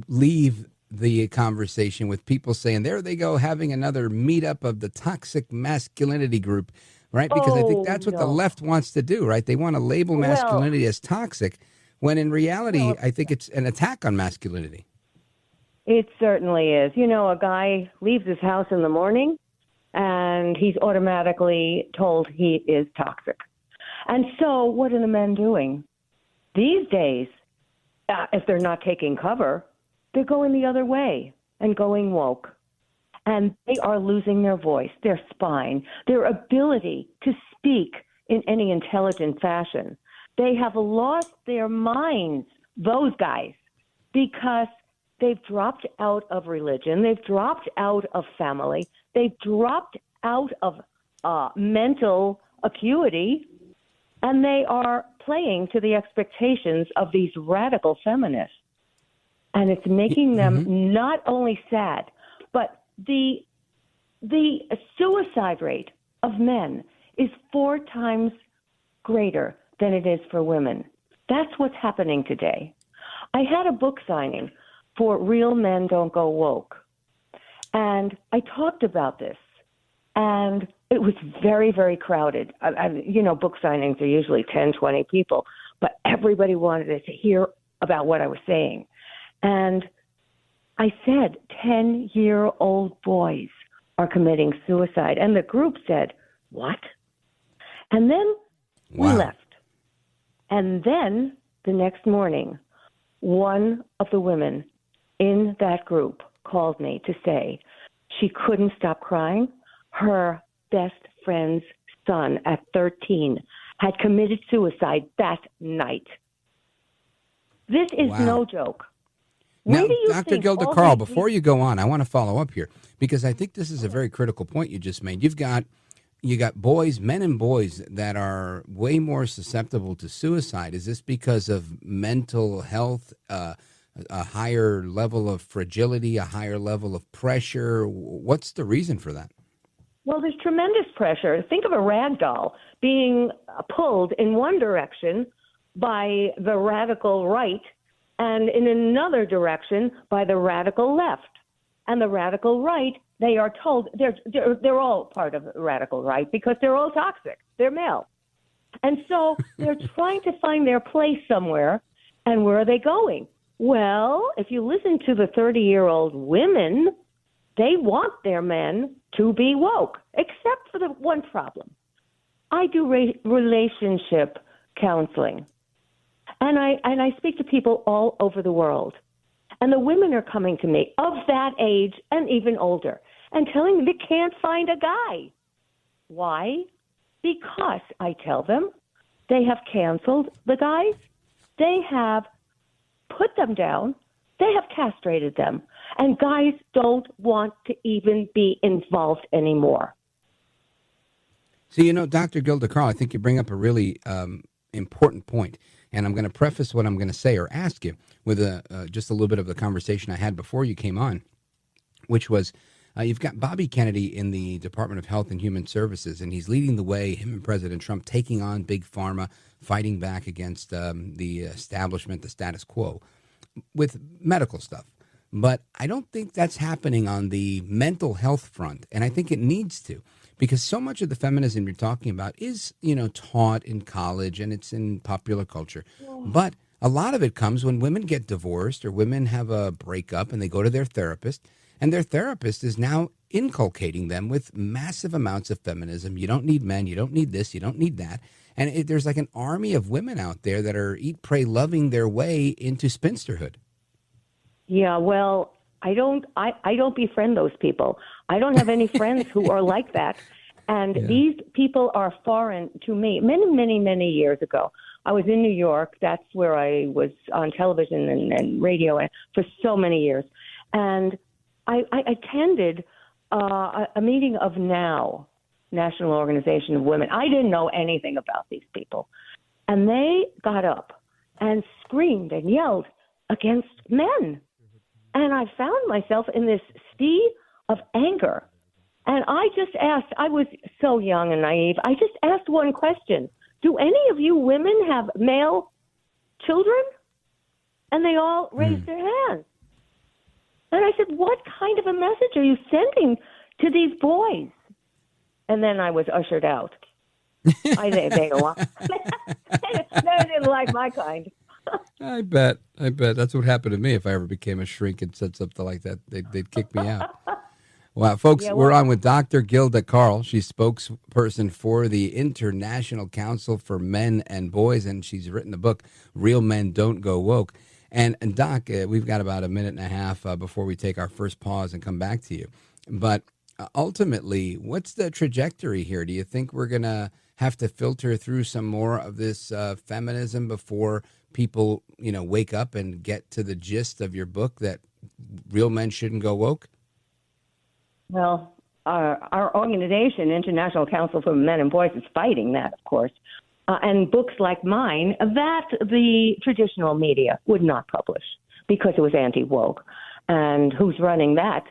leave the conversation with people saying, there they go having another meetup of the toxic masculinity group, right? Because I think that's what the left wants to do, right? They want to label masculinity as toxic, when in reality, I think it's an attack on masculinity. It certainly is. A guy leaves his house in the morning and he's automatically told he is toxic. And so what are the men doing? These days, if they're not taking cover, they're going the other way and going woke. And they are losing their voice, their spine, their ability to speak in any intelligent fashion. They have lost their minds, those guys, because they've dropped out of religion. They've dropped out of family. They've dropped out of mental acuity, and they are playing to the expectations of these radical feminists. And it's making them not only sad, but the suicide rate of men is 4 times greater than it is for women. That's what's happening today. I had a book signing for Real Men Don't Go Woke. And I talked about this, and it was very, very crowded. Book signings are usually 10, 20 people, but everybody wanted to hear about what I was saying. And I said, 10-year-old boys are committing suicide. And the group said, what? And then we left. And then the next morning, one of the women in that group called me to say she couldn't stop crying. Her best friend's son at 13 had committed suicide that night. This is no joke. Now, Dr. Gilda Carle, before you go on, I want to follow up here, because I think this is a very critical point you just made. You got boys, men and boys, that are way more susceptible to suicide. Is this because of mental health, a higher level of fragility, a higher level of pressure? What's the reason for that? Well, there's tremendous pressure. Think of a rag doll being pulled in one direction by the radical right and in another direction by the radical left. And the radical right, they are told they're all part of the radical right because they're all toxic. They're male. And so they're trying to find their place somewhere. And where are they going? Well, if you listen to the 30-year-old women, they want their men to be woke, except for the one problem. I do relationship counseling. And I speak to people all over the world. And the women are coming to me of that age and even older and telling me they can't find a guy. Why? Because, I tell them, they have canceled the guys. They have put them down. They have castrated them. And guys don't want to even be involved anymore. So, Dr. Gilda Carle, I think you bring up a really important point. And I'm going to preface what I'm going to say or ask you with just a little bit of the conversation I had before you came on, which was you've got Bobby Kennedy in the Department of Health and Human Services, and he's leading the way, him and President Trump, taking on Big Pharma, fighting back against the establishment, the status quo, with medical stuff. But I don't think that's happening on the mental health front, and I think it needs to. Because so much of the feminism you're talking about is, taught in college and it's in popular culture. But a lot of it comes when women get divorced or women have a breakup and they go to their therapist, and their therapist is now inculcating them with massive amounts of feminism. You don't need men. You don't need this. You don't need that. And there's like an army of women out there that are eat, pray, loving their way into spinsterhood. Yeah, well, I don't befriend those people. I don't have any friends who are like that. And these people are foreign to me. Many, many, many years ago, I was in New York. That's where I was on television and radio for so many years. And I attended a meeting of NOW, National Organization of Women. I didn't know anything about these people. And they got up and screamed and yelled against men. And I found myself in this sea of anger. And I just asked, I was so young and naive, I just asked one question. Do any of you women have male children? And they all raised their hands. And I said, what kind of a message are you sending to these boys? And then I was ushered out. They didn't like my kind. I bet. That's what happened to me if I ever became a shrink and said something like that. They'd kick me out. Wow, folks, we're on with Dr. Gilda Carle. She's spokesperson for the International Council for Men and Boys, and she's written the book, Real Men Don't Go Woke. And Doc, we've got about a minute and a half before we take our first pause and come back to you. But ultimately, what's the trajectory here? Do you think we're going to have to filter through some more of this feminism before people, wake up and get to the gist of your book that real men shouldn't go woke? Well, our organization, International Council for Men and Boys, is fighting that, of course. And books like mine that the traditional media would not publish because it was anti-woke. And who's running that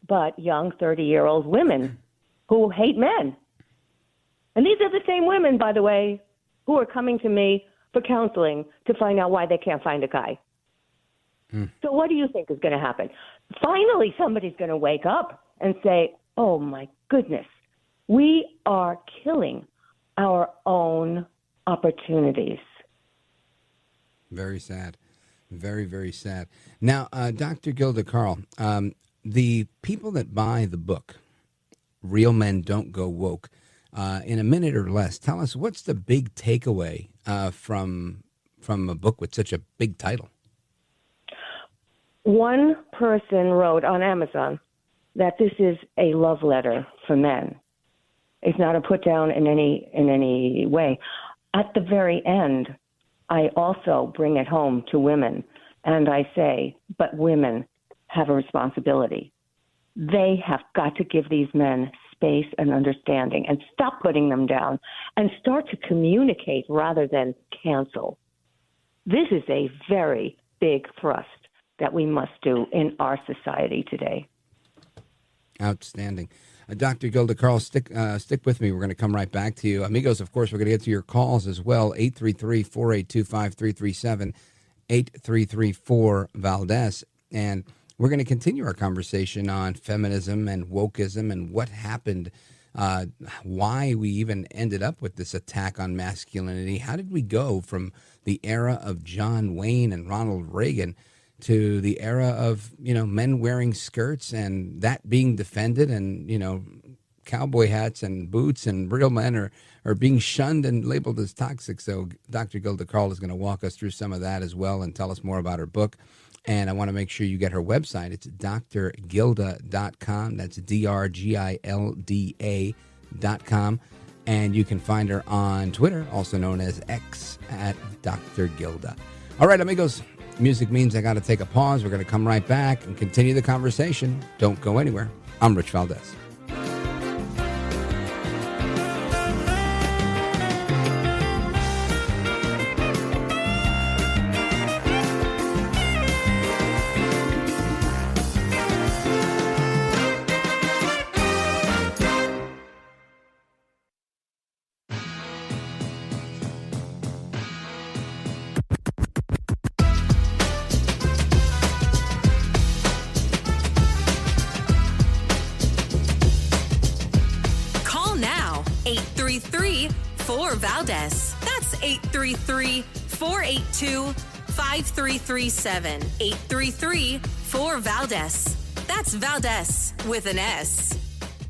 but young 30-year-old women who hate men? And these are the same women, by the way, who are coming to me for counseling to find out why they can't find a guy. So what do you think is going to happen? Finally, somebody's going to wake up and say, oh, my goodness, we are killing our own opportunities. Very sad. Very, very sad. Now, Dr. Gilda Carle, the people that buy the book, Real Men Don't Go Woke, in a minute or less, tell us what's the big takeaway from a book with such a big title? One person wrote on Amazon that this is a love letter for men. It's not a put down in any way. At the very end, I also bring it home to women, and I say, but women have a responsibility. They have got to give these men space and understanding and stop putting them down and start to communicate rather than cancel. This is a very big thrust that we must do in our society today. Outstanding. Dr. Gilda Carle, stick with me. We're going to come right back to you. Amigos, of course, we're going to get to your calls as well. 833-482-5337, 833-4-VALDEZ. And we're going to continue our conversation on feminism and wokeism and what happened, why we even ended up with this attack on masculinity. How did we go from the era of John Wayne and Ronald Reagan to the era of, men wearing skirts and that being defended and, cowboy hats and boots and real men are being shunned and labeled as toxic. So Dr. Gilda Carle is going to walk us through some of that as well and tell us more about her book. And I want to make sure you get her website. It's drgilda.com. That's drgilda.com. And you can find her on Twitter, also known as X, at Dr. Gilda. All right, amigos. Music means I got to take a pause. We're going to come right back and continue the conversation. Don't go anywhere. I'm Rich Valdez. Valdez. That's 833-482-5337. 833-4-Valdez. That's Valdez with an S.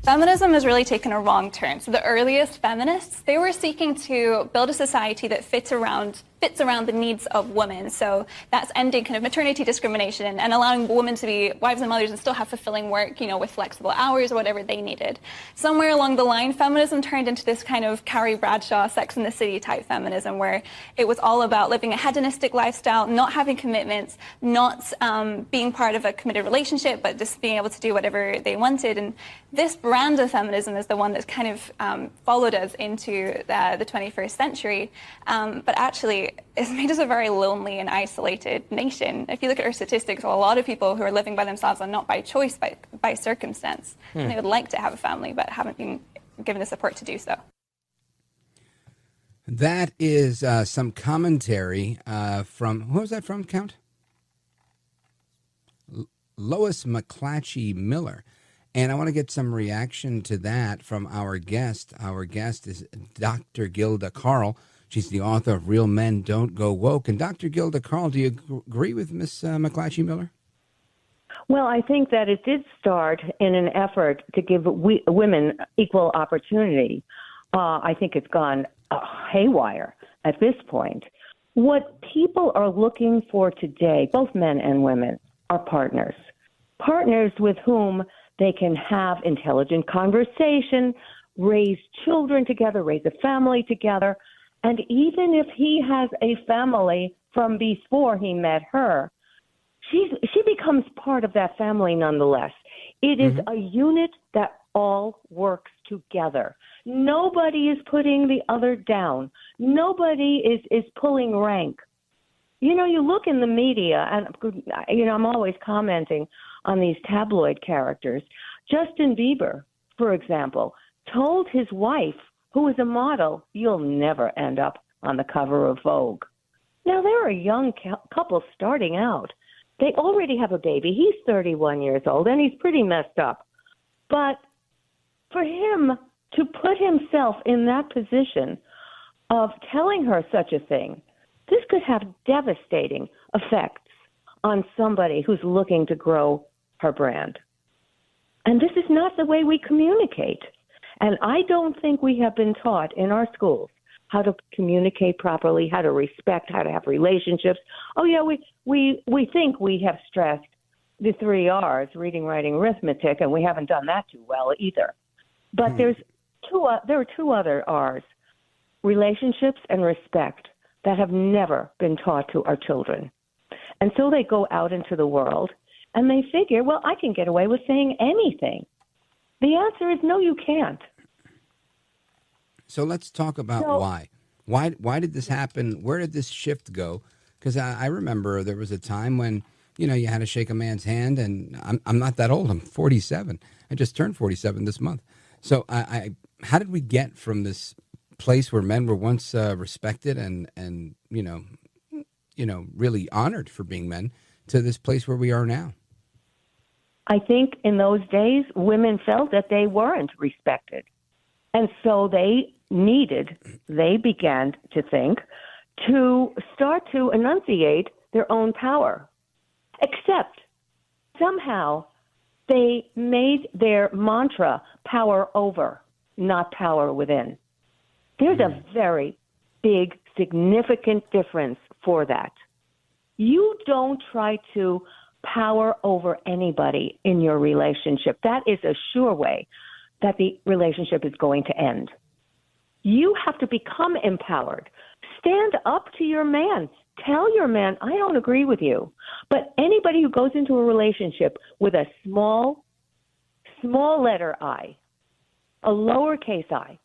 Feminism has really taken a wrong turn. So the earliest feminists, they were seeking to build a society that fits around the needs of women. So that's ending kind of maternity discrimination and allowing women to be wives and mothers and still have fulfilling work, with flexible hours or whatever they needed. Somewhere along the line, feminism turned into this kind of Carrie Bradshaw, Sex and the City type feminism, where it was all about living a hedonistic lifestyle, not having commitments, not being part of a committed relationship, but just being able to do whatever they wanted. And this brand of feminism is the one that's kind of followed us into the 21st century. But actually, has made us a very lonely and isolated nation. If you look at our statistics, a lot of people who are living by themselves are not by choice, by circumstance. And they would like to have a family, but haven't been given the support to do so. That is some commentary from, who was that from, Count? Lois McClatchy Miller. And I want to get some reaction to that from our guest. Our guest is Dr. Gilda Carle. She's the author of Real Men Don't Go Woke. And Dr. Gilda Carle, do you agree with Ms. McClatchy Miller? Well, I think that it did start in an effort to give women equal opportunity. I think it's gone haywire at this point. What people are looking for today, both men and women, are partners. Partners with whom they can have intelligent conversation, raise children together, raise a family together. And even if he has a family from before he met her, she becomes part of that family nonetheless. It is a unit that all works together. Nobody is putting the other down. Nobody is pulling rank. You know, you look in the media, and, you know, I'm always commenting on these tabloid characters. Justin Bieber, for example, told his wife, who is a model, you'll never end up on the cover of Vogue. Now, they're a young couple starting out. They already have a baby. He's 31 years old, and he's pretty messed up. But for him to put himself in that position of telling her such a thing, this could have devastating effects on somebody who's looking to grow her brand. And this is not the way we communicate. And I don't think we have been taught in our schools how to communicate properly, how to respect, how to have relationships. Oh, yeah, we think we have stressed the 3 R's, reading, writing, arithmetic, and we haven't done that too well either. But there are 2 other R's, relationships and respect, that have never been taught to our children. And so they go out into the world and they figure, well, I can get away with saying anything. The answer is no, you can't. So let's talk about why. Why did this happen? Where did this shift go? Because I remember there was a time when, you know, you had to shake a man's hand, and I'm not that old. I'm 47. I just turned 47 this month. So how did we get from this place where men were once respected and you know really honored for being men to this place where we are now? I think in those days women felt that they weren't respected, and so they began to think to start to enunciate their own power, except somehow they made their mantra power over, not power within. There's a very big, significant difference for that. You don't try to power over anybody in your relationship. That is a sure way that the relationship is going to end. You have to become empowered. Stand up to your man. Tell your man, I don't agree with you. But anybody who goes into a relationship with a small letter I, a lowercase I,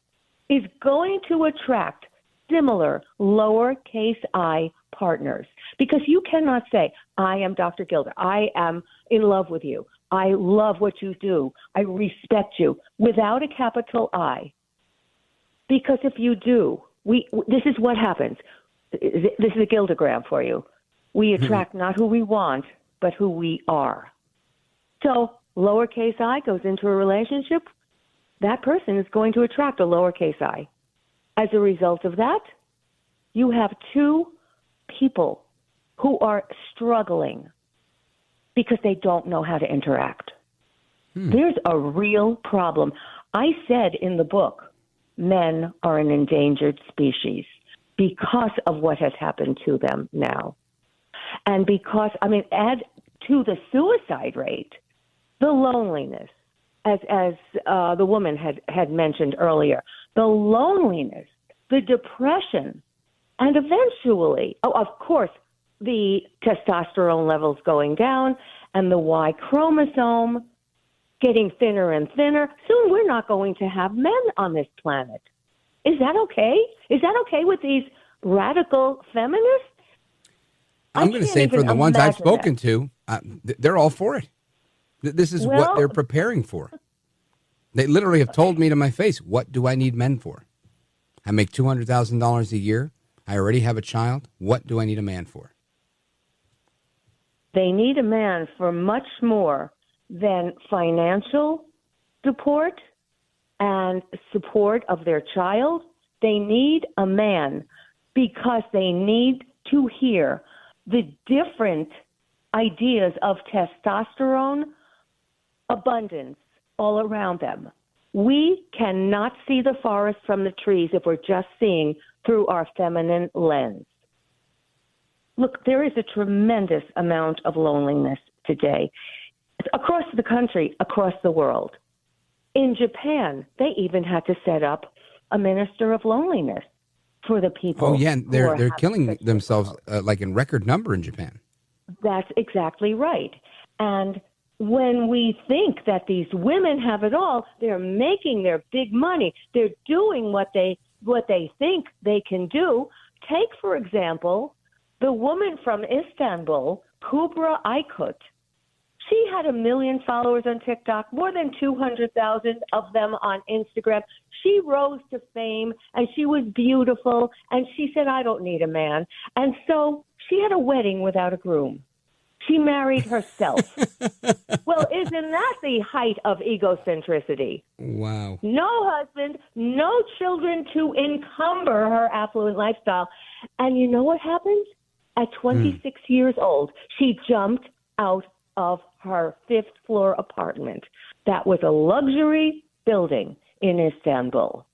is going to attract similar lowercase I partners. Because you cannot say, I am Dr. Gilda. I am in love with you. I love what you do. I respect you, without a capital I. Because if you do, this is what happens. This is a Gildagram for you. We attract not who we want, but who we are. So lowercase I goes into a relationship, that person is going to attract a lowercase I. As a result of that, you have 2 people who are struggling because they don't know how to interact. There's a real problem. I said in the book, men are an endangered species because of what has happened to them now. And because, add to the suicide rate, the loneliness, as the woman had mentioned earlier, the loneliness, the depression, and eventually, of course, the testosterone levels going down and the Y chromosome getting thinner and thinner. Soon we're not going to have men on this planet. Is that okay? Is that okay with these radical feminists? I'm going to say from the ones I've spoken to, they're all for it. This is what they're preparing for. They literally have told me to my face, what do I need men for? I make $200,000 a year. I already have a child. What do I need a man for? They need a man for much more than financial support and support of their child. They need a man because they need to hear the different ideas of testosterone abundance all around them. We cannot see the forest from the trees if we're just seeing through our feminine lens. Look, there is a tremendous amount of loneliness today across the country, across the world. In Japan, they even had to set up a minister of loneliness for the people. Oh, yeah, they're killing themselves like in record number in Japan. That's exactly right. And when we think that these women have it all, they're making their big money. They're doing what they think they can do. Take, for example, the woman from Istanbul, Kubra Aykut. She had 1 million followers on TikTok, more than 200,000 of them on Instagram. She rose to fame, and she was beautiful, and she said, I don't need a man. And so she had a wedding without a groom. She married herself. Well, isn't that the height of egocentricity? Wow. No husband, no children to encumber her affluent lifestyle. And you know what happened? At 26 years old, she jumped out of her 5th floor apartment. That was a luxury building in Istanbul.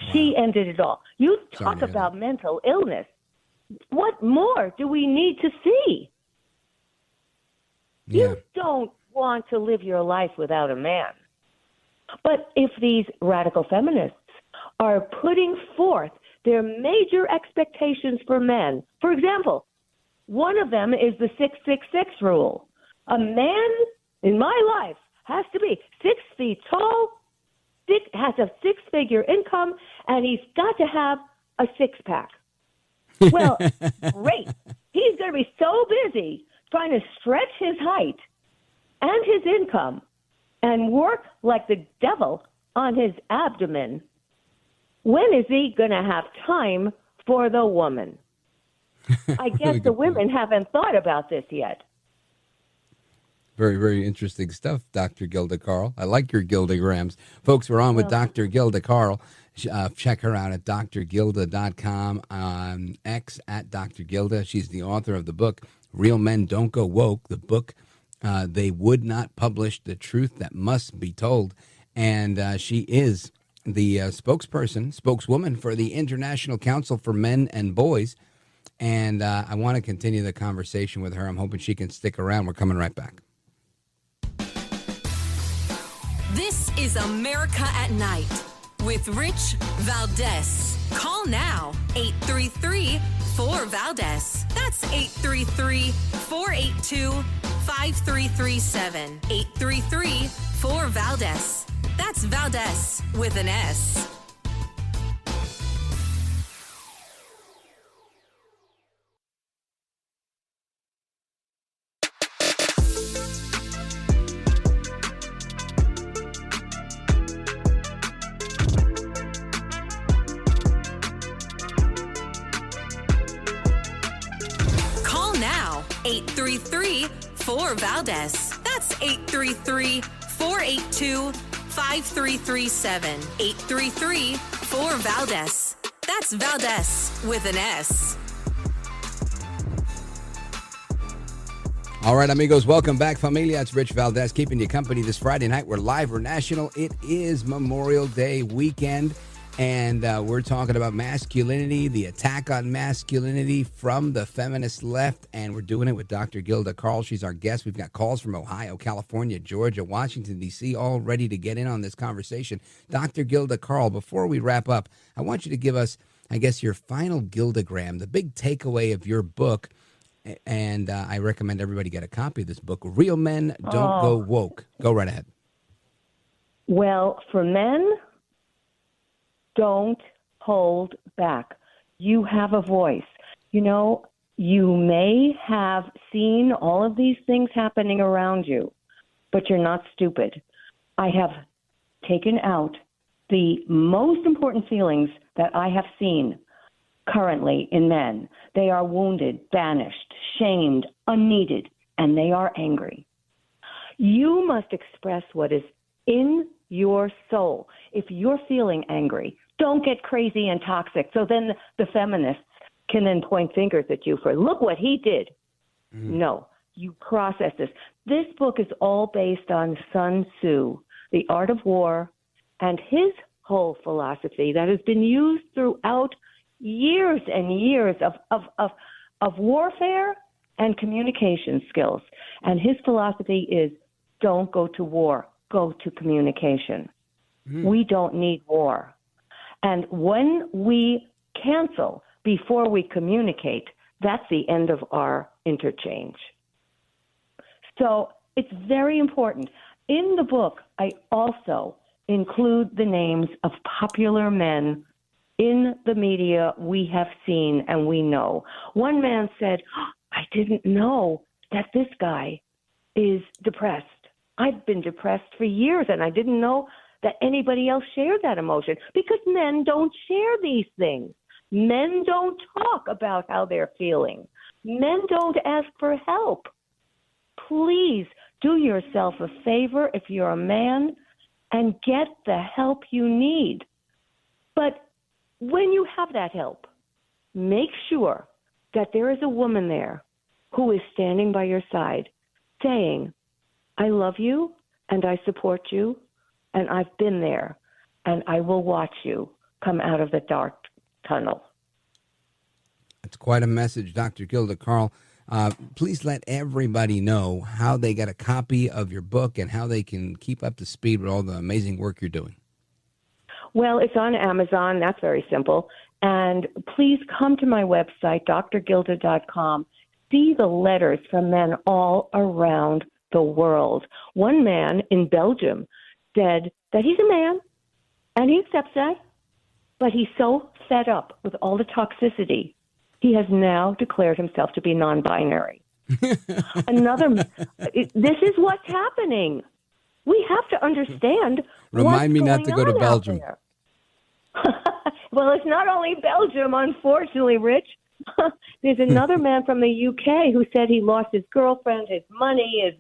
Wow. She ended it all. You talk about mental illness. What more do we need to see? Yeah. You don't want to live your life without a man. But if these radical feminists are putting forth their major expectations for men, for example, one of them is the 666 rule. A man in my life has to be 6 feet tall, has a 6-figure income, and he's got to have a 6-pack. Well, great. He's going to be so busy trying to stretch his height and his income and work like the devil on his abdomen. When is he going to have time for the woman? I guess the women haven't thought about this yet. Very, very interesting stuff, Dr. Gilda Carle. I like your Gildagrams. Folks, we're on with Dr. Gilda Carle. Check her out at drgilda.com, on X at Dr. Gilda. She's the author of the book, Real Men Don't Go Woke, the book They Would Not Publish the Truth That Must Be Told. And she is the spokeswoman for the International Council for Men and Boys. And I want to continue the conversation with her. I'm hoping she can stick around. We're coming right back. This is America at Night with Rich Valdez. Call now, 833-4-VALDEZ. That's 833-482-5337. 833-4-VALDEZ. That's Valdez with an S. Call now, 833-4-VALDEZ. That's 833-482-5337. 833-4-VALDEZ. That's Valdez with an S. All right, amigos, welcome back, familia. It's Rich Valdez keeping you company this Friday night. We're live, we're national. It is Memorial Day weekend, and we're talking about masculinity, the attack on masculinity from the feminist left, and we're doing it with Dr. Gilda Carle. She's our guest. We've got calls from Ohio, California, Georgia, Washington, D.C., all ready to get in on this conversation. Dr. Gilda Carle, before we wrap up, I want you to give us, I guess, your final Gildagram, the big takeaway of your book. And I recommend everybody get a copy of this book, Real Men Don't Go Woke. Go right ahead. Well, for men, don't hold back. You have a voice. You know, you may have seen all of these things happening around you, but you're not stupid. I have taken out the most important feelings that I have seen currently in men. They are wounded, banished, shamed, unneeded, and they are angry. You must express what is in your soul. If you're feeling angry, don't get crazy and toxic. So then the feminists can then point fingers at you for, look what he did. No, you process this. This book is all based on Sun Tzu, The Art of War, and his whole philosophy that has been used throughout years and years of warfare and communication skills. And his philosophy is, don't go to war, go to communication. We don't need war. And when we cancel before we communicate, that's the end of our interchange. So it's very important. In the book, I also include the names of popular men in the media we have seen and we know. One man said, I didn't know that this guy is depressed. I've been depressed for years, and I didn't know that anybody else shared that emotion, because men don't share these things. Men don't talk about how they're feeling. Men don't ask for help. Please do yourself a favor if you're a man and get the help you need. But when you have that help, make sure that there is a woman there who is standing by your side saying, I love you and I support you and I've been there and I will watch you come out of the dark tunnel. It's quite a message, Dr. Gilda Carle. Please let everybody know how they get a copy of your book and how they can keep up to speed with all the amazing work you're doing. Well, it's on Amazon. That's very simple. And please come to my website, drgilda.com. See the letters from men all around the world. One man in Belgium said that he's a man, and he accepts that, but he's so fed up with all the toxicity, he has now declared himself to be non-binary. This is what's happening. We have to understand. Remind me not to go to Belgium. Well, it's not only Belgium, unfortunately, Rich. There's another man from the UK who said he lost his girlfriend, his money,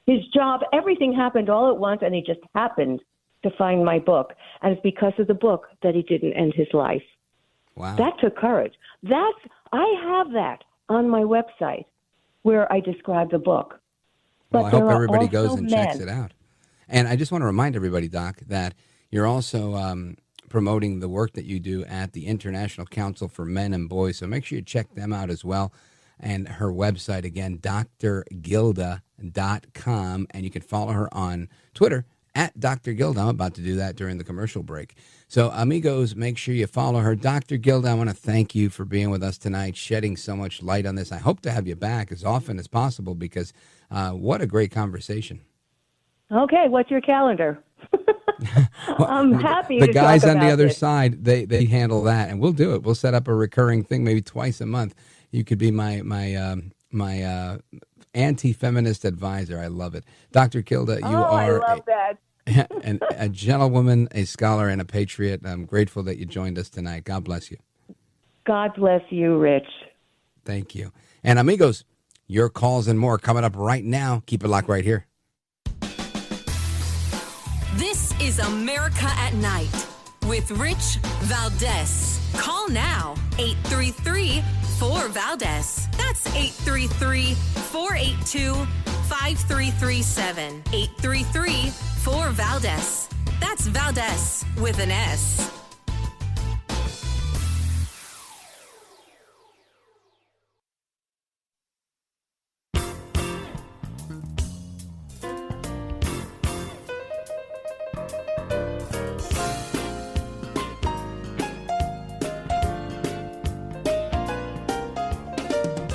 his job. Everything happened all at once, and he just happened to find my book. And it's because of the book that he didn't end his life. Wow. That took courage. I have that on my website where I describe the book. Well, I hope everybody goes and checks it out. And I just want to remind everybody, Doc, that you're also promoting the work that you do at the International Council for Men and Boys. So make sure you check them out as well. And her website, again, drgilda.com. And you can follow her on Twitter at Dr. Gilda. I'm about to do that during the commercial break. So, amigos, make sure you follow her. Dr. Gilda, I want to thank you for being with us tonight, shedding so much light on this. I hope to have you back as often as possible because what a great conversation. Okay, what's your calendar? I'm happy the to guys talk on about the other this. side, they handle that, and we'll do it. We'll set up a recurring thing, maybe twice a month. You could be my anti-feminist advisor. I love it. Dr. Gilda, you are I love that. a gentlewoman, a scholar, and a patriot. I'm grateful that you joined us tonight. God bless you. God bless you, Rich. Thank you. And amigos, your calls and more coming up right now. Keep it locked right here. This is America at Night with Rich Valdez. Call now, 833-4-VALDEZ. That's 833-482-5337. 833-4-VALDEZ. That's Valdez with an S.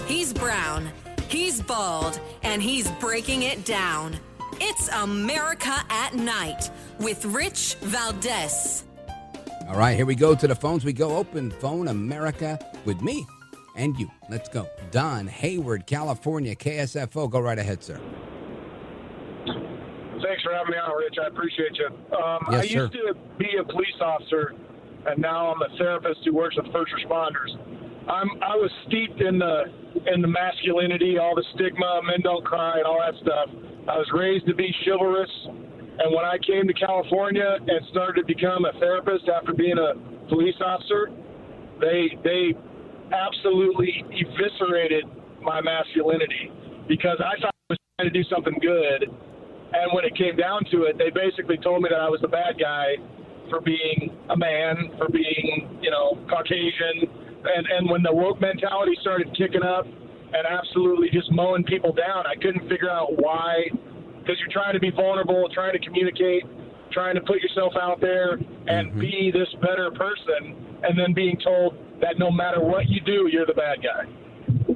He's brown, he's bald, and he's breaking it down. It's America at Night with Rich Valdez. All right, here we go to the phones. We go Open Phone America with me and you. Let's go. Don, Hayward, California, KSFO. Go right ahead, sir. Thanks for having me on, Rich. I appreciate you. Yes, I used to be a police officer, and now I'm a therapist who works with first responders. I was steeped in the masculinity, all the stigma, men don't cry, and all that stuff. I was raised to be chivalrous, and when I came to California and started to become a therapist after being a police officer, they absolutely eviscerated my masculinity because I thought I was trying to do something good. And when it came down to it, they basically told me that I was the bad guy for being a man, for being, Caucasian. And when the woke mentality started kicking up and absolutely just mowing people down, I couldn't figure out why. Because you're trying to be vulnerable, trying to communicate, trying to put yourself out there and be this better person, and then being told that no matter what you do, you're the bad guy.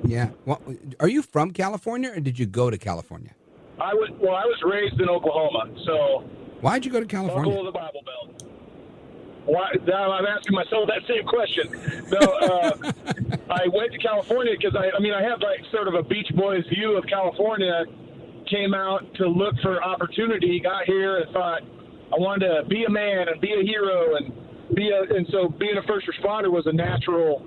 Yeah. Well, are you from California, or did you go to California? I was raised in Oklahoma, so. Why'd you go to California? Buckle of the Bible Belt. Why? Now I'm asking myself that same question. No, I went to California because I have like sort of a Beach Boys view of California. Came out to look for opportunity, got here and thought I wanted to be a man and be a hero and so being a first responder was a natural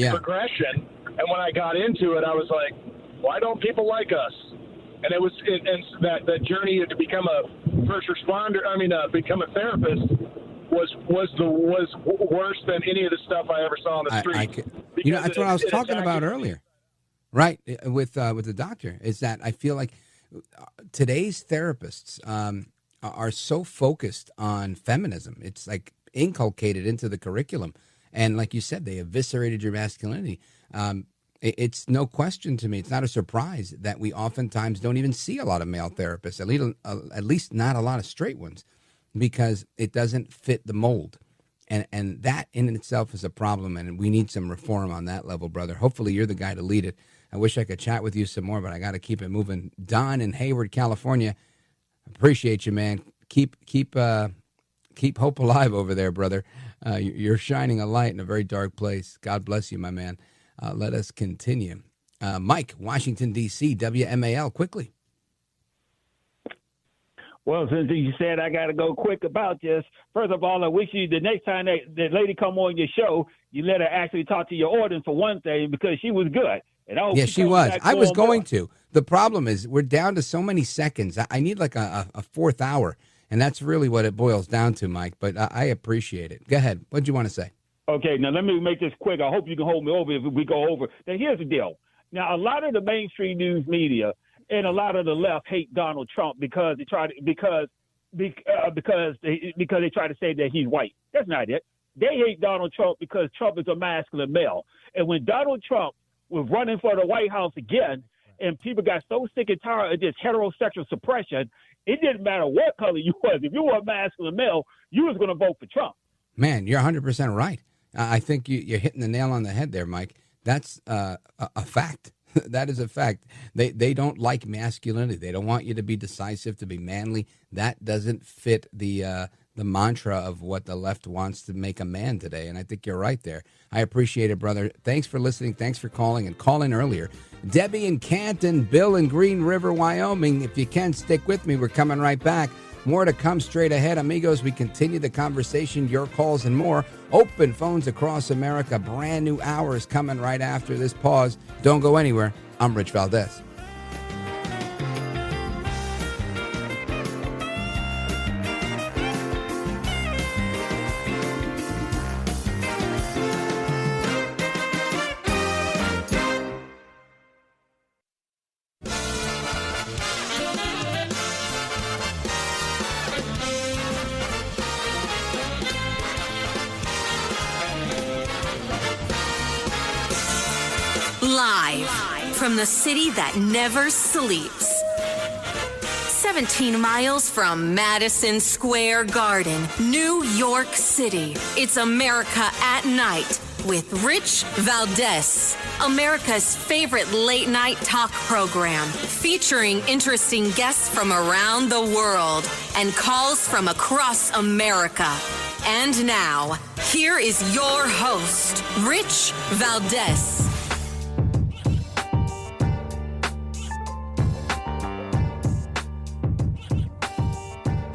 progression. And when I got into it, I was like, why don't people like us? And it was that journey to become a first responder. Become a therapist was worse than any of the stuff I ever saw on the street. That's what I was talking about earlier, right? With the doctor, is that I feel like today's therapists are so focused on feminism. It's like inculcated into the curriculum, and like you said, they eviscerated your masculinity. It's no question to me. It's not a surprise that we oftentimes don't even see a lot of male therapists, at least not a lot of straight ones, because it doesn't fit the mold. And that in itself is a problem, and we need some reform on that level, brother. Hopefully you're the guy to lead it. I wish I could chat with you some more, but I got to keep it moving. Don in Hayward, California, appreciate you, man. Keep hope alive over there, brother. You're shining a light in a very dark place. God bless you, my man. Let us continue. Mike, Washington, D.C., WMAL, quickly. Well, since you said I got to go quick about this, first of all, I wish you the next time that lady come on your show, you let her actually talk to your audience for one thing, because she was good. And yeah, she was. I was going to. The problem is we're down to so many seconds. I need like a fourth hour, and that's really what it boils down to, Mike. But I appreciate it. Go ahead. What do you want to say? Okay, now let me make this quick. I hope you can hold me over if we go over. Now, here's the deal. Now, a lot of the mainstream news media and a lot of the left hate Donald Trump because they try to say that he's white. That's not it. They hate Donald Trump because Trump is a masculine male. And when Donald Trump was running for the White House again, and people got so sick and tired of this heterosexual suppression, it didn't matter what color you was. If you were a masculine male, you was going to vote for Trump. Man, you're 100% right. I think you're hitting the nail on the head there, Mike. That's a fact. That is a fact. They don't like masculinity. They don't want you to be decisive, to be manly. That doesn't fit the mantra of what the left wants to make a man today. And I think you're right there. I appreciate it, brother. Thanks for listening. Thanks for calling, and call in earlier. Debbie in Canton, Bill in Green River, Wyoming. If you can, stick with me. We're coming right back. More to come straight ahead, amigos. We continue the conversation, your calls, and more. Open phones across America. Brand new hours coming right after this pause. Don't go anywhere. I'm Rich Valdez. Live from the city that never sleeps. 17 miles from Madison Square Garden, New York City. It's America at Night with Rich Valdez. America's favorite late night talk program, featuring interesting guests from around the world and calls from across America. And now, here is your host, Rich Valdez.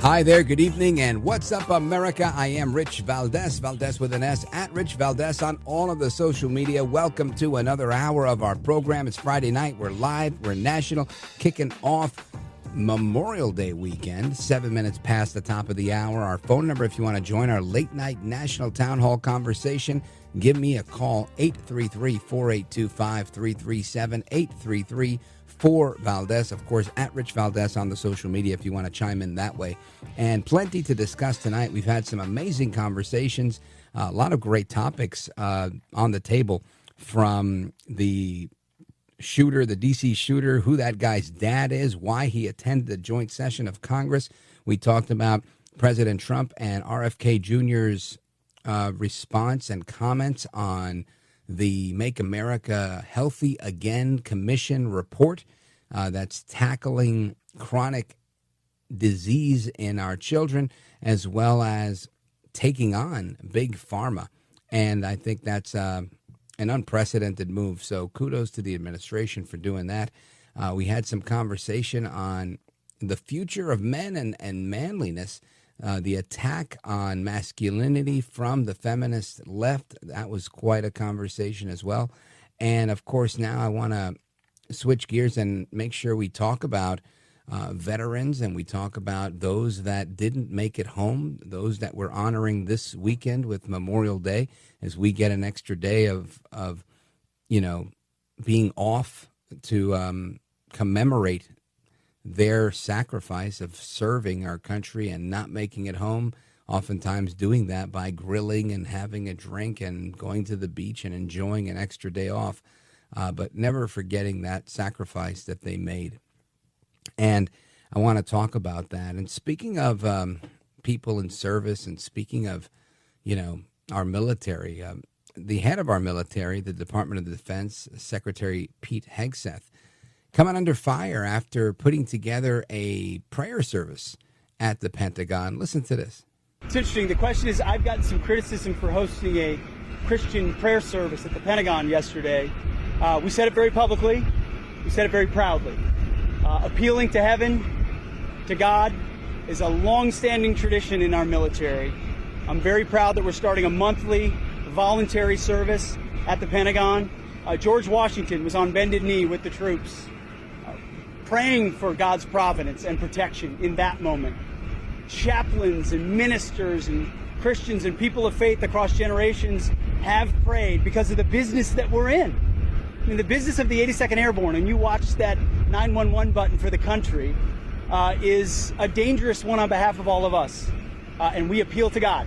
Hi there, good evening, and what's up, America? I am Rich Valdez, Valdez with an S, at Rich Valdez on all of the social media. Welcome to another hour of our program. It's Friday night. We're live. We're national, kicking off Memorial Day weekend, 7 minutes past the top of the hour. Our phone number, if you want to join our late-night national town hall conversation, give me a call, 833-482-5337, 833-4Valdez. Of course, at Rich Valdez on the social media if you want to chime in that way. And plenty to discuss tonight. We've had some amazing conversations, a lot of great topics on the table, from the shooter, the D.C. shooter, who that guy's dad is, why he attended the joint session of Congress. We talked about President Trump and RFK Jr.'s response and comments on the Make America Healthy Again Commission report that's tackling chronic disease in our children, as well as taking on big pharma. And I think that's an unprecedented move. So kudos to the administration for doing that. We had some conversation on the future of men and manliness, the attack on masculinity from the feminist left. That was quite a conversation as well. And of course, now I want to switch gears and make sure we talk about veterans, and we talk about those that didn't make it home, those that we're honoring this weekend with Memorial Day, as we get an extra day of being off to commemorate their sacrifice of serving our country and not making it home, oftentimes doing that by grilling and having a drink and going to the beach and enjoying an extra day off, but never forgetting that sacrifice that they made. And I want to talk about that. And speaking of people in service, and speaking of, our military, the head of our military, the Department of Defense, Secretary Pete Hegseth, coming under fire after putting together a prayer service at the Pentagon. Listen to this. It's interesting. The question is, I've gotten some criticism for hosting a Christian prayer service at the Pentagon yesterday. We said it very publicly. We said it very proudly. Appealing to heaven, to God, is a long-standing tradition in our military. I'm very proud that we're starting a monthly voluntary service at the Pentagon. George Washington was on bended knee with the troops, praying for God's providence and protection in that moment. Chaplains and ministers and Christians and people of faith across generations have prayed because of the business that we're in. I mean, the business of the 82nd Airborne, and you watch that 911 button for the country, is a dangerous one on behalf of all of us. And we appeal to God.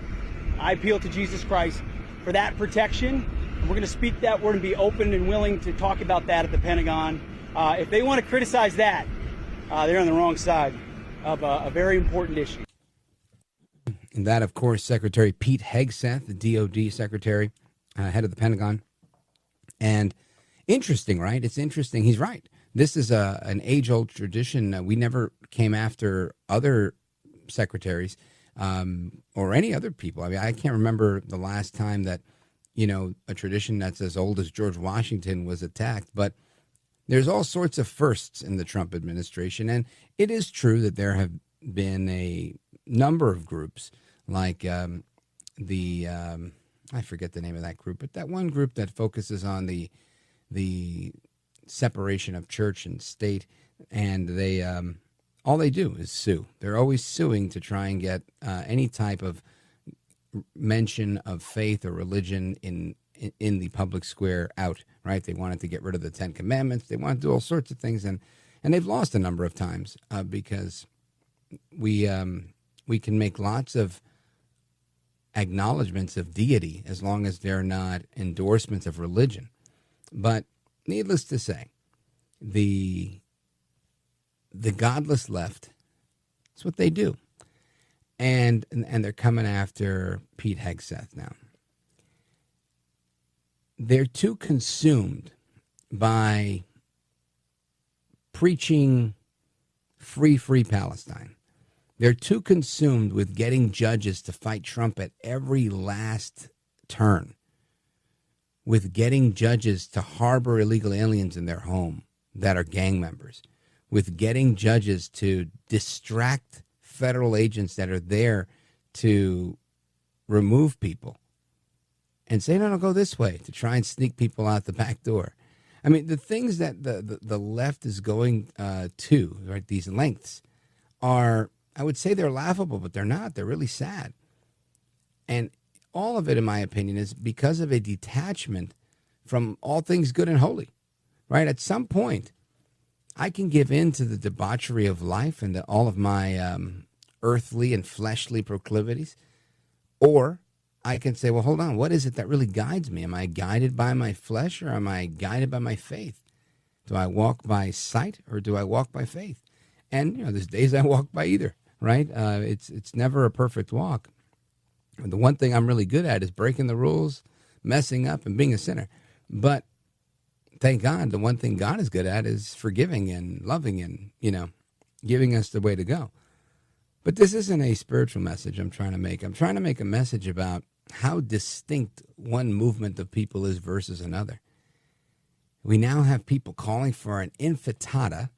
I appeal to Jesus Christ for that protection. And we're going to speak that word and be open and willing to talk about that at the Pentagon. If they want to criticize that, they're on the wrong side of a very important issue. And that, of course, Secretary Pete Hegseth, the DOD Secretary, head of the Pentagon. And interesting, right? It's interesting. He's right. This is an age-old tradition. We never came after other secretaries or any other people. I mean, I can't remember the last time that, a tradition that's as old as George Washington was attacked. But there's all sorts of firsts in the Trump administration. And it is true that there have been a number of groups like I forget the name of that group, but that one group that focuses on the separation of church and state, and they all they do is sue. They're always suing to try and get any type of mention of faith or religion in the public square out, right? They wanted to get rid of the 10 Commandments. They want to do all sorts of things, and they've lost a number of times because we can make lots of acknowledgments of deity as long as they're not endorsements of religion. But needless to say, the godless left, that's what they do. And they're coming after Pete Hegseth now. They're too consumed by preaching free Palestine They're too consumed with getting judges to fight Trump at every last turn, with getting judges to harbor illegal aliens in their home that are gang members, with getting judges to distract federal agents that are there to remove people and say, no, go this way, to try and sneak people out the back door. I mean, the things that the left is going to, right, these lengths, are, I would say they're laughable, but they're not. They're really sad. And all of it, in my opinion, is because of a detachment from all things good and holy, right? At some point, I can give in to the debauchery of life and all of my earthly and fleshly proclivities, or I can say, well, hold on, what is it that really guides me? Am I guided by my flesh, or am I guided by my faith? Do I walk by sight, or do I walk by faith? And, there's days I walk by either, right? It's never a perfect walk. And the one thing I'm really good at is breaking the rules, messing up, and being a sinner. But thank God, the one thing God is good at is forgiving and loving and, giving us the way to go. But this isn't a spiritual message I'm trying to make. I'm trying to make a message about how distinct one movement of people is versus another. We now have people calling for an intifada.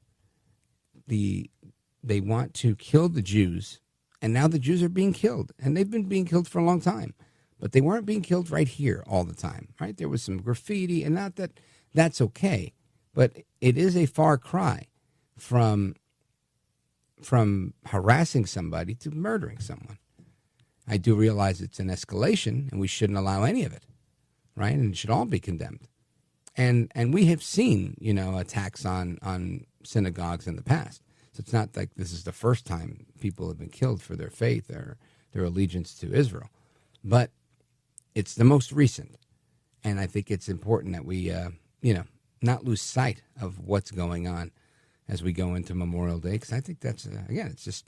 They want to kill the Jews, and now the Jews are being killed, and they've been being killed for a long time. But they weren't being killed right here all the time, right? There was some graffiti, and not that that's okay, but it is a far cry from harassing somebody to murdering someone. I do realize it's an escalation, and we shouldn't allow any of it, right? And it should all be condemned. And we have seen, attacks on synagogues in the past. So it's not like this is the first time people have been killed for their faith or their allegiance to Israel. But it's the most recent. And I think it's important that we, not lose sight of what's going on as we go into Memorial Day. Because I think that's, again, it's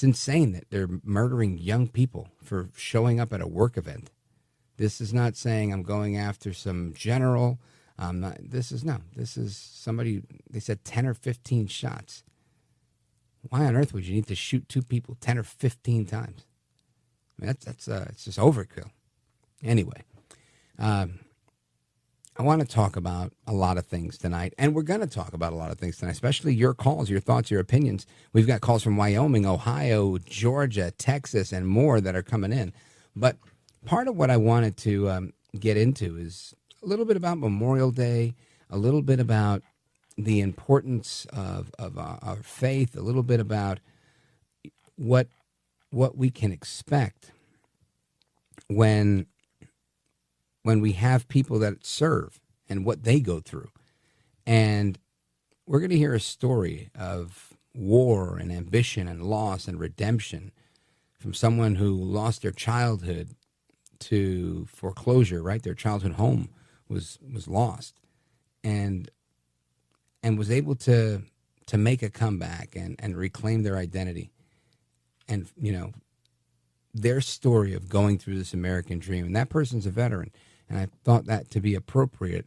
insane that they're murdering young people for showing up at a work event. This is not saying I'm going after some general. This is somebody, they said 10 or 15 shots. Why on earth would you need to shoot two people 10 or 15 times? I mean, it's just overkill. Anyway, I want to talk about a lot of things tonight, and we're going to talk about a lot of things tonight, especially your calls, your thoughts, your opinions. We've got calls from Wyoming, Ohio, Georgia, Texas, and more that are coming in. But part of what I wanted to get into is a little bit about Memorial Day, a little bit about the importance of our faith, a little bit about what we can expect when we have people that serve and what they go through. And we're going to hear a story of war and ambition and loss and redemption from someone who lost their childhood to foreclosure, right? Their childhood home was lost, and was able to make a comeback and reclaim their identity. And, their story of going through this American dream. And that person's a veteran. And I thought that to be appropriate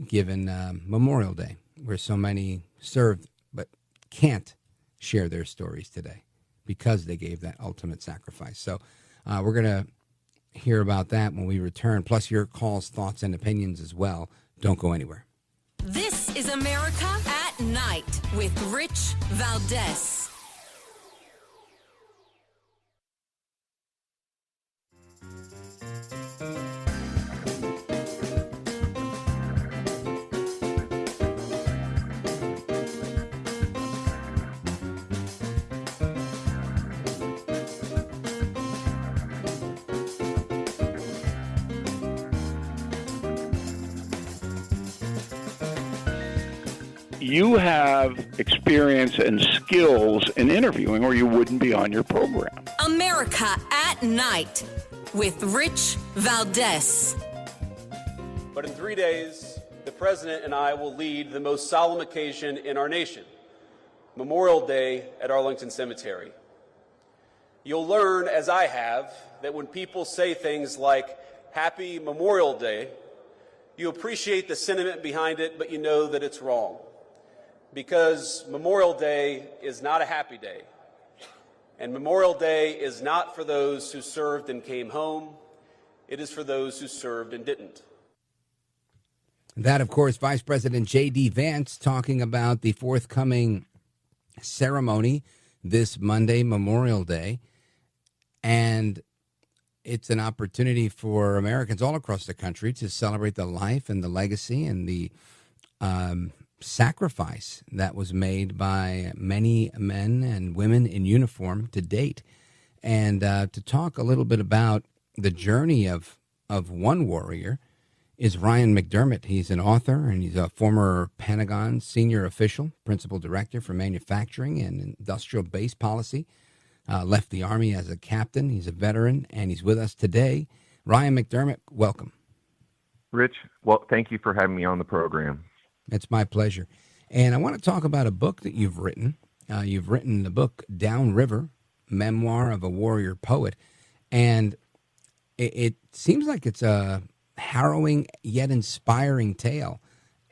given Memorial Day, where so many served but can't share their stories today because they gave that ultimate sacrifice. So we're going to hear about that when we return, plus your calls, thoughts, and opinions as well. Don't go anywhere. This is America at Night with Rich Valdez. You have experience and skills in interviewing, or you wouldn't be on your program. America at Night with Rich Valdez. But in 3 days, the President and I will lead the most solemn occasion in our nation, Memorial Day at Arlington Cemetery. You'll learn, as I have, that when people say things like, Happy Memorial Day, you appreciate the sentiment behind it, but you know that it's wrong. Because Memorial Day is not a happy day. And Memorial Day is not for those who served and came home. It is for those who served and didn't. That, of course, Vice President J.D. Vance talking about the forthcoming ceremony this Monday, Memorial Day. And it's an opportunity for Americans all across the country to celebrate the life and the legacy and the sacrifice that was made by many men and women in uniform to date. And to talk a little bit about the journey of one warrior is Ryan McDermott. He's an author, and he's a former Pentagon senior official, principal director for manufacturing and industrial base policy. Left the Army as a captain. He's a veteran, and he's with us today. Ryan McDermott, welcome. Rich, well, thank you for having me on the program. It's my pleasure. And I want to talk about a book that you've written. You've written the book Downriver, Memoir of a Warrior Poet. And it seems like it's a harrowing yet inspiring tale.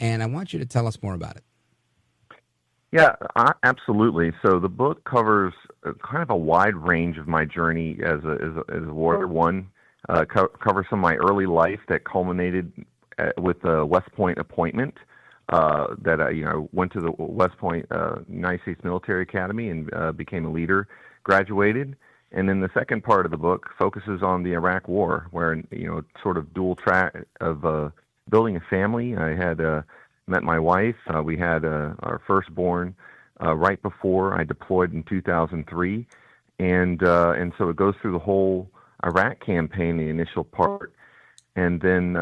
And I want you to tell us more about it. Yeah, absolutely. So the book covers kind of a wide range of my journey as a warrior. One, covers some of my early life that culminated with the West Point appointment. That I went to the West Point United States Military Academy and became a leader, graduated. And then the second part of the book focuses on the Iraq War, where, sort of dual track of building a family. I had met my wife. We had our firstborn right before I deployed in 2003. And so it goes through the whole Iraq campaign, the initial part. And then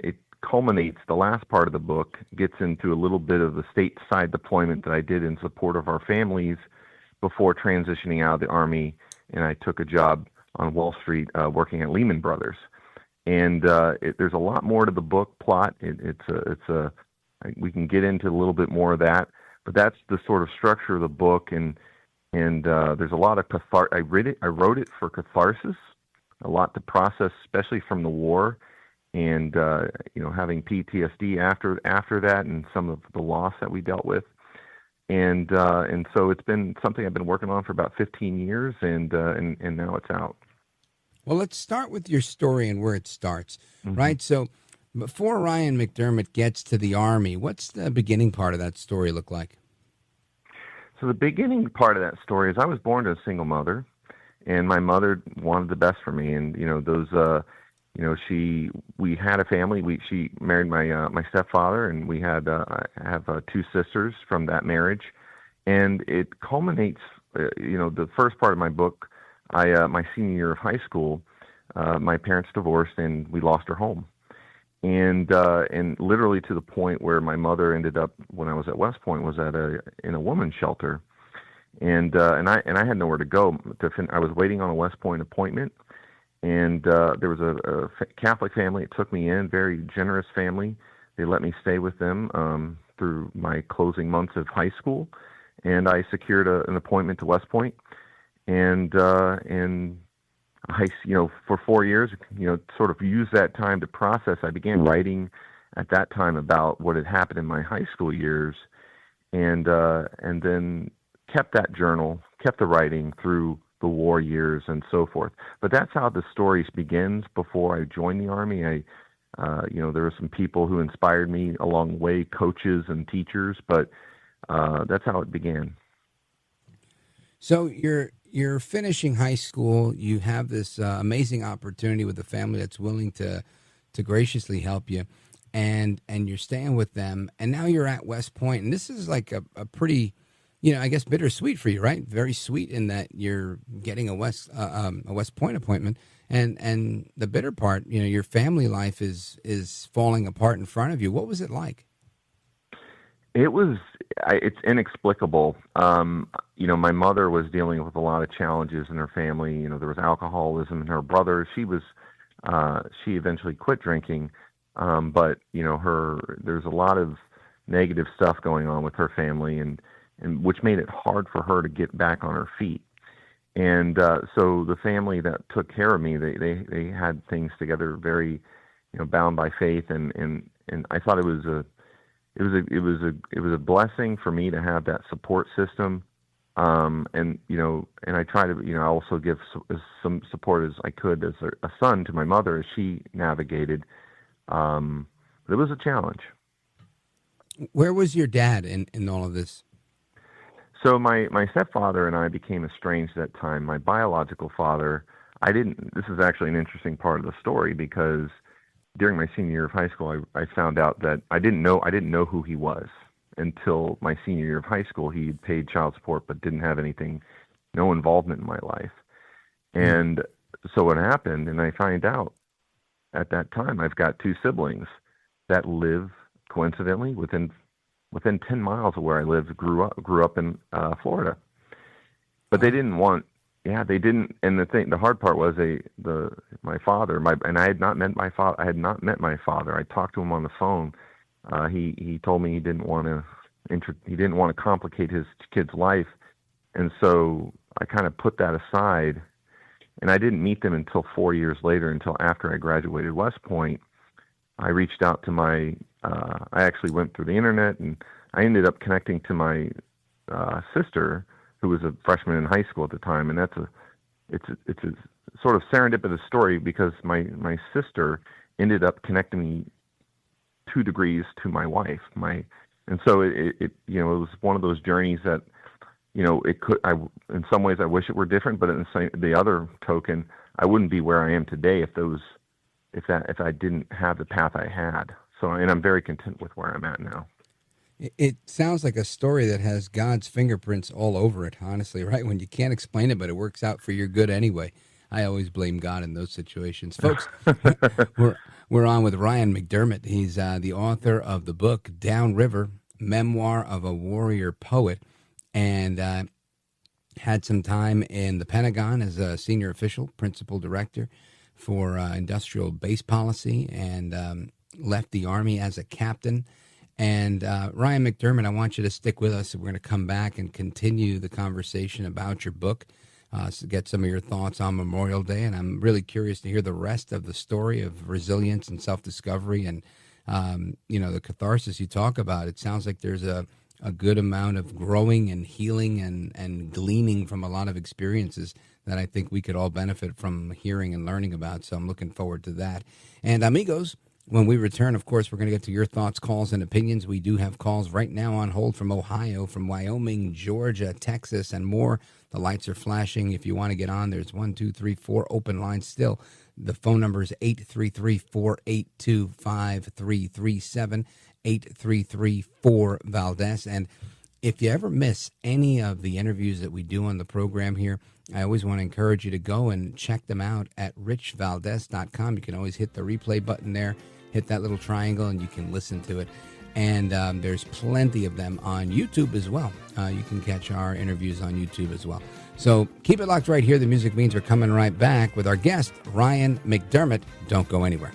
it culminates, the last part of the book gets into a little bit of the stateside deployment that I did in support of our families before transitioning out of the Army. And I took a job on Wall Street working at Lehman Brothers. And there's a lot more to the book plot. We can get into a little bit more of that, but that's the sort of structure of the book. And there's a lot of I wrote it for catharsis, a lot to process, especially from the war, and having PTSD after that, and some of the loss that we dealt with. And so it's been something I've been working on for about 15 years, and now it's out. Well, let's start with your story and where it starts, right? So before Ryan McDermott gets to the Army, what's the beginning part of that story look like? So the beginning part of that story is I was born to a single mother, and my mother wanted the best for me. And, we had a family. She married my stepfather, and we had I have two sisters from that marriage, and it culminates. The first part of my book, my senior year of high school, my parents divorced, and we lost our home, and literally to the point where my mother ended up, when I was at West Point, was in a women's shelter, and I had nowhere to go. I was waiting on a West Point appointment. And there was a Catholic family that took me in, very generous family. They let me stay with them through my closing months of high school, and I secured an appointment to West Point. And I, for 4 years, sort of used that time to process. I began writing at that time about what had happened in my high school years, and then kept that journal, kept the writing through the war years and so forth. But that's how the story begins. Before I joined the Army, there were some people who inspired me along the way, coaches and teachers, but that's how it began. So you're finishing high school. You have this amazing opportunity with a family that's willing to graciously help you, and you're staying with them. And now you're at West Point, and this is like a pretty, I guess bittersweet for you, right? Very sweet in that you're getting a West Point appointment, and the bitter part, your family life is falling apart in front of you. What was it like? It's inexplicable. My mother was dealing with a lot of challenges in her family. There was alcoholism in her brother. She eventually quit drinking, but there's a lot of negative stuff going on with her family, and which made it hard for her to get back on her feet. And so the family that took care of me, they had things together, very, bound by faith, and I thought it was a blessing for me to have that support system. And I try to, I also give some support as I could as a son to my mother as she navigated. But it was a challenge. Where was your dad in all of this? So my stepfather and I became estranged at that time. My biological father, this is actually an interesting part of the story, because during my senior year of high school, I found out that I didn't know who he was until my senior year of high school. He paid child support but didn't have no involvement in my life. And so what happened, and I find out at that time, I've got two siblings that live coincidentally within 10 miles of where I lived, grew up in Florida. But they didn't want, they didn't. And the hard part was my father, and I had not met my father. I talked to him on the phone. He told me he didn't want to complicate his kid's life. And so I kind of put that aside, and I didn't meet them until 4 years later, until after I graduated West Point. I reached out to I actually went through the internet, and I ended up connecting to my sister, who was a freshman in high school at the time. And it's a sort of serendipitous story, because my sister ended up connecting me 2 degrees to my wife. And so it was one of those journeys that, in some ways I wish it were different, but in the other token, I wouldn't be where I am today if I didn't have the path I had. So, and I'm very content with where I'm at now. It sounds like a story that has God's fingerprints all over it, honestly, right? When you can't explain it, but it works out for your good anyway. I always blame God in those situations. Folks, we're on with Ryan McDermott. He's the author of the book Downriver, Memoir of a Warrior Poet, and had some time in the Pentagon as a senior official, principal director for industrial base policy, and left the Army as a captain. And Ryan McDermott, I want you to stick with us. We're going to come back and continue the conversation about your book, so get some of your thoughts on Memorial Day. And I'm really curious to hear the rest of the story of resilience and self-discovery and, the catharsis you talk about. It sounds like there's a good amount of growing and healing and gleaning from a lot of experiences that I think we could all benefit from hearing and learning about. So I'm looking forward to that. And amigos, when we return, of course, we're going to get to your thoughts, calls, and opinions. We do have calls right now on hold from Ohio, from Wyoming, Georgia, Texas, and more. The lights are flashing. If you want to get on, there's 1, 2, 3, 4 open lines still. The phone number is 833-482-5337, 833-4-VALDEZ. And if you ever miss any of the interviews that we do on the program here, I always want to encourage you to go and check them out at richvaldez.com. You can always hit the replay button there, hit that little triangle, and you can listen to it. And there's plenty of them on YouTube as well. You can catch our interviews on YouTube as well. So keep it locked right here. The music means we're coming right back with our guest, Ryan McDermott. Don't go anywhere.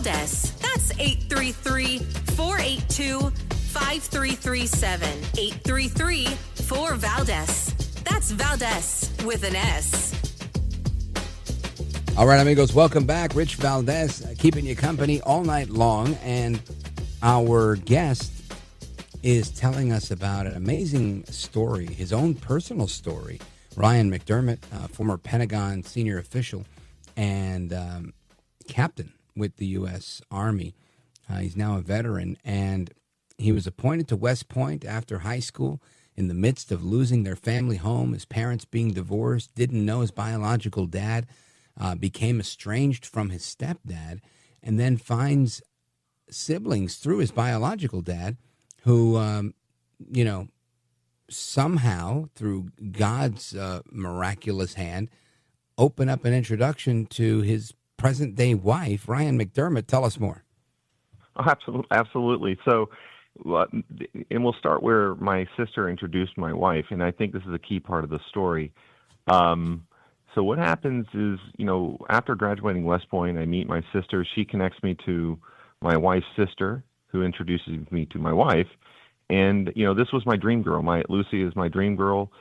That's 833-482-5337. 833-4-VALDEZ. That's Valdez with an S. All right, amigos, welcome back. Rich Valdez, keeping you company all night long. And our guest is telling us about an amazing story, his own personal story. Ryan McDermott, former Pentagon senior official and captain with the U.S. Army. He's now a veteran, and he was appointed to West Point after high school in the midst of losing their family home, his parents being divorced, didn't know his biological dad, became estranged from his stepdad, and then finds siblings through his biological dad who, somehow through God's miraculous hand open up an introduction to his present-day wife, Ryan McDermott. Tell us more. Oh, absolutely. So, and we'll start where my sister introduced my wife, and I think this is a key part of the story. So what happens is, after graduating West Point, I meet my sister. She connects me to my wife's sister, who introduces me to my wife. And, this was my dream girl. Lucy is my dream girl.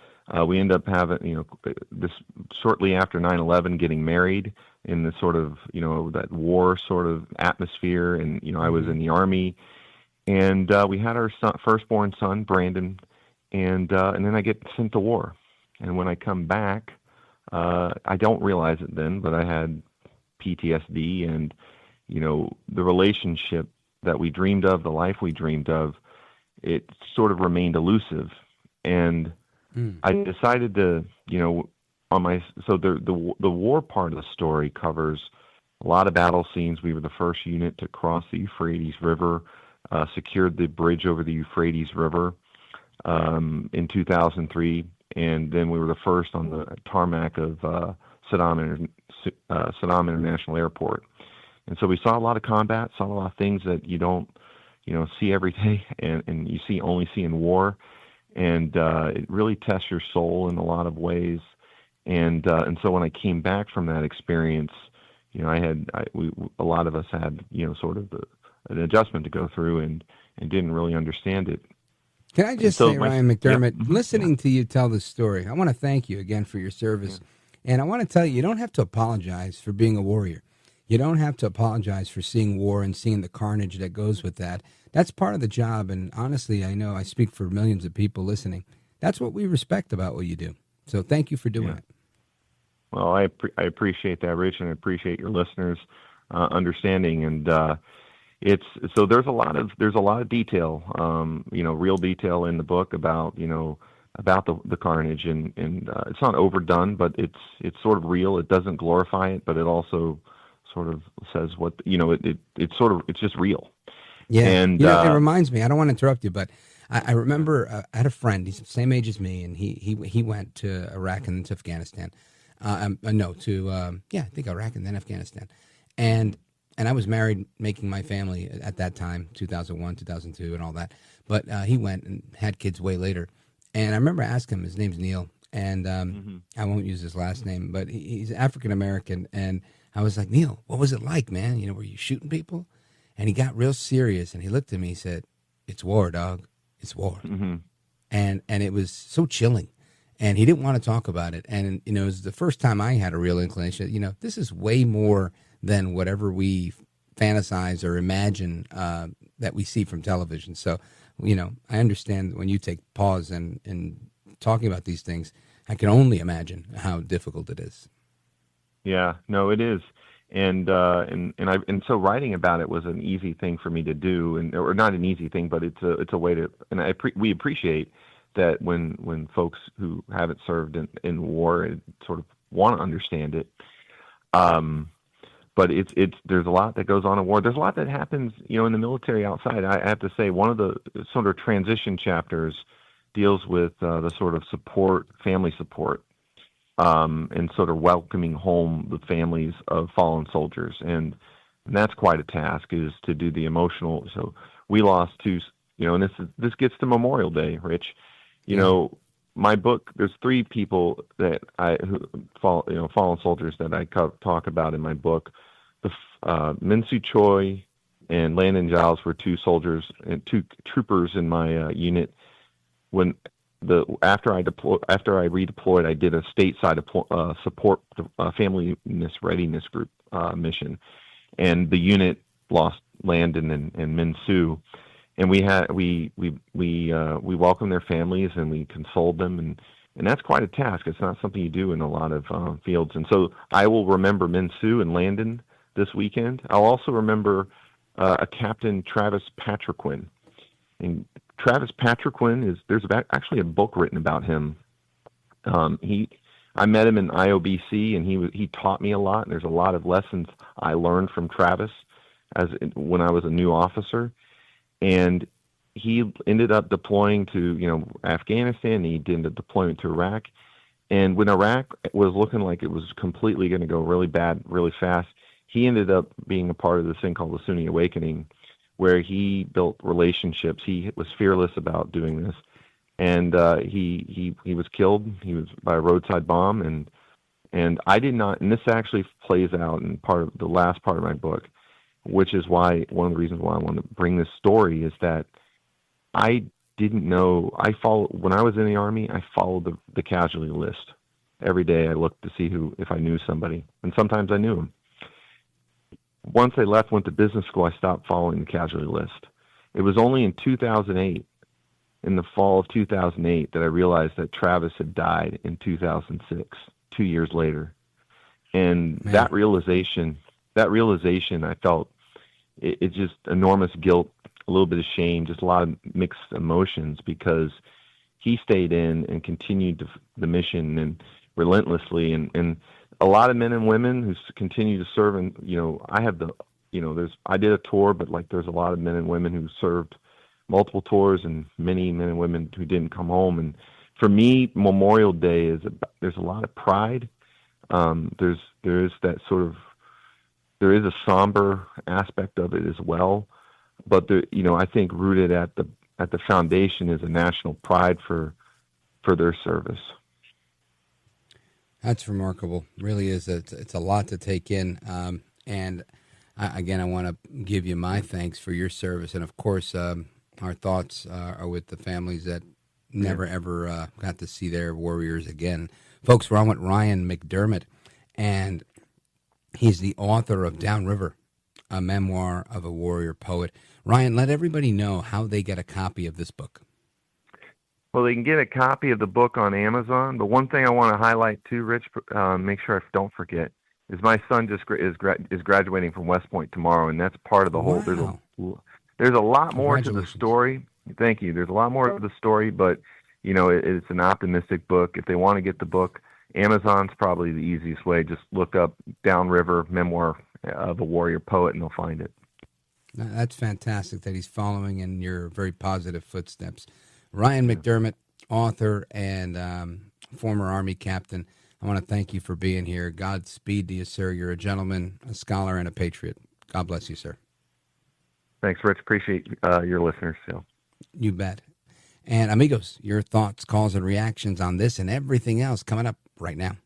We end up having, this shortly after 9/11, getting married in the sort of, that war sort of atmosphere. And, I was in the Army. And we had our firstborn son, Brandon. And then I get sent to war. And when I come back, I don't realize it then, but I had PTSD, and, the relationship that we dreamed of, the life we dreamed of, it sort of remained elusive. And I decided to, so the war part of the story covers a lot of battle scenes. We were the first unit to cross the Euphrates River, secured the bridge over the Euphrates River in 2003. And then we were the first on the tarmac of Saddam International Airport. And so we saw a lot of combat, saw a lot of things that you don't, see every day, and you only see in war. And it really tests your soul in a lot of ways. And so when I came back from that experience, a lot of us had, sort of an adjustment to go through, and didn't really understand it. Can I just say, Ryan McDermott, listening to you tell this story, I want to thank you again for your service. And I want to tell you, you don't have to apologize for being a warrior. You don't have to apologize for seeing war and seeing the carnage that goes with that. That's part of the job. And honestly, I know I speak for millions of people listening. That's what we respect about what you do. So thank you for doing it. Well, I appreciate that, Rich, and I appreciate your listeners' understanding. And there's a lot of detail, real detail in the book about the carnage, and it's not overdone, but it's sort of real. It doesn't glorify it, but it also sort of says what, it's just real. Yeah. And it reminds me, I don't want to interrupt you, but I remember I had a friend, he's the same age as me, and he went to Iraq and then to Afghanistan. I think Iraq and then Afghanistan. And I was married, making my family at that time, 2001, 2002, and all that. But he went and had kids way later. And I remember asking him, his name's Neil, and I won't use his last name, but he's African-American. And I was like, Neil, what was it like, man? Were you shooting people? And he got real serious, and he looked at me, he said, it's war, dog. It's war. Mm-hmm. And it was so chilling. And he didn't want to talk about it. And, it was the first time I had a real inclination, this is way more than whatever we fantasize or imagine that we see from television. So, I understand when you take pause and talking about these things, I can only imagine how difficult it is. Yeah, no, it is. And so writing about it was an easy thing for me to do, or not an easy thing, but it's a way to, and we appreciate that when folks who haven't served in war sort of want to understand it. But there's a lot that goes on in war. There's a lot that happens, in the military outside. I have to say, one of the sort of transition chapters deals with the sort of family support, and sort of welcoming home the families of fallen soldiers. And that's quite a task, is to do the emotional. So we lost two, and this gets to Memorial Day, Rich. My book, there's 3 people that fallen soldiers that I talk about in my book. Minsu Choi and Landon Giles were 2 soldiers and 2 troopers in my unit. After I redeployed, I did a stateside support family readiness group mission, and the unit lost Landon and Minsu. And we welcome their families, and we console them, and that's quite a task. It's not something you do in a lot of fields. And so I will remember Minsu and Landon this weekend. I'll also remember a Captain Travis Patriquin. And Travis Patriquin there's actually a book written about him. I met him in IOBC, and he taught me a lot. And there's a lot of lessons I learned from Travis when I was a new officer. And he ended up deploying to, Afghanistan. He did a deployment to Iraq. And when Iraq was looking like it was completely going to go really bad, really fast, he ended up being a part of this thing called the Sunni Awakening, where he built relationships. He was fearless about doing this, and he was killed. He was by a roadside bomb, and I did not. And this actually plays out in part of the last part of my book, which is why one of the reasons why I want to bring this story is that I didn't know. When I was in the Army, I followed the casualty list every day. I looked to see if I knew somebody, and sometimes I knew them. Once I went to business school, I stopped following the casualty list. It was only in 2008, in the fall of 2008, that I realized that Travis had died in 2006, 2 years later. And Man. that realization, I felt it just enormous guilt, a little bit of shame, just a lot of mixed emotions, because he stayed in and continued the mission and relentlessly, and a lot of men and women who continue to serve. And I did a tour, but like there's a lot of men and women who served multiple tours, and many men and women who didn't come home. And for me, Memorial Day there's a lot of pride. There is a somber aspect of it as well, but I think rooted at the foundation is a national pride for their service. That's remarkable. Really is. It's a lot to take in. And again, I want to give you my thanks for your service. And of course, our thoughts are with the families that never, ever got to see their warriors again. Folks, we're on with Ryan McDermott, and he's the author of Downriver, a memoir of a warrior poet. Ryan, let everybody know how they get a copy of this book. Well, they can get a copy of the book on Amazon. But one thing I want to highlight too, Rich, make sure I don't forget, is my son is graduating from West Point tomorrow, and that's part of the whole. There's a lot more to the story. Thank you. There's a lot more to the story, but it's an optimistic book. If they want to get the book, Amazon's probably the easiest way. Just look up Downriver, Memoir of a Warrior Poet, and they'll find it. That's fantastic that he's following in your very positive footsteps. Ryan McDermott, author and former Army captain, I want to thank you for being here. Godspeed to you, sir. You're a gentleman, a scholar, and a patriot. God bless you, sir. Thanks, Rich. Appreciate your listeners, Phil. You bet. And amigos, your thoughts, calls, and reactions on this and everything else coming up right now.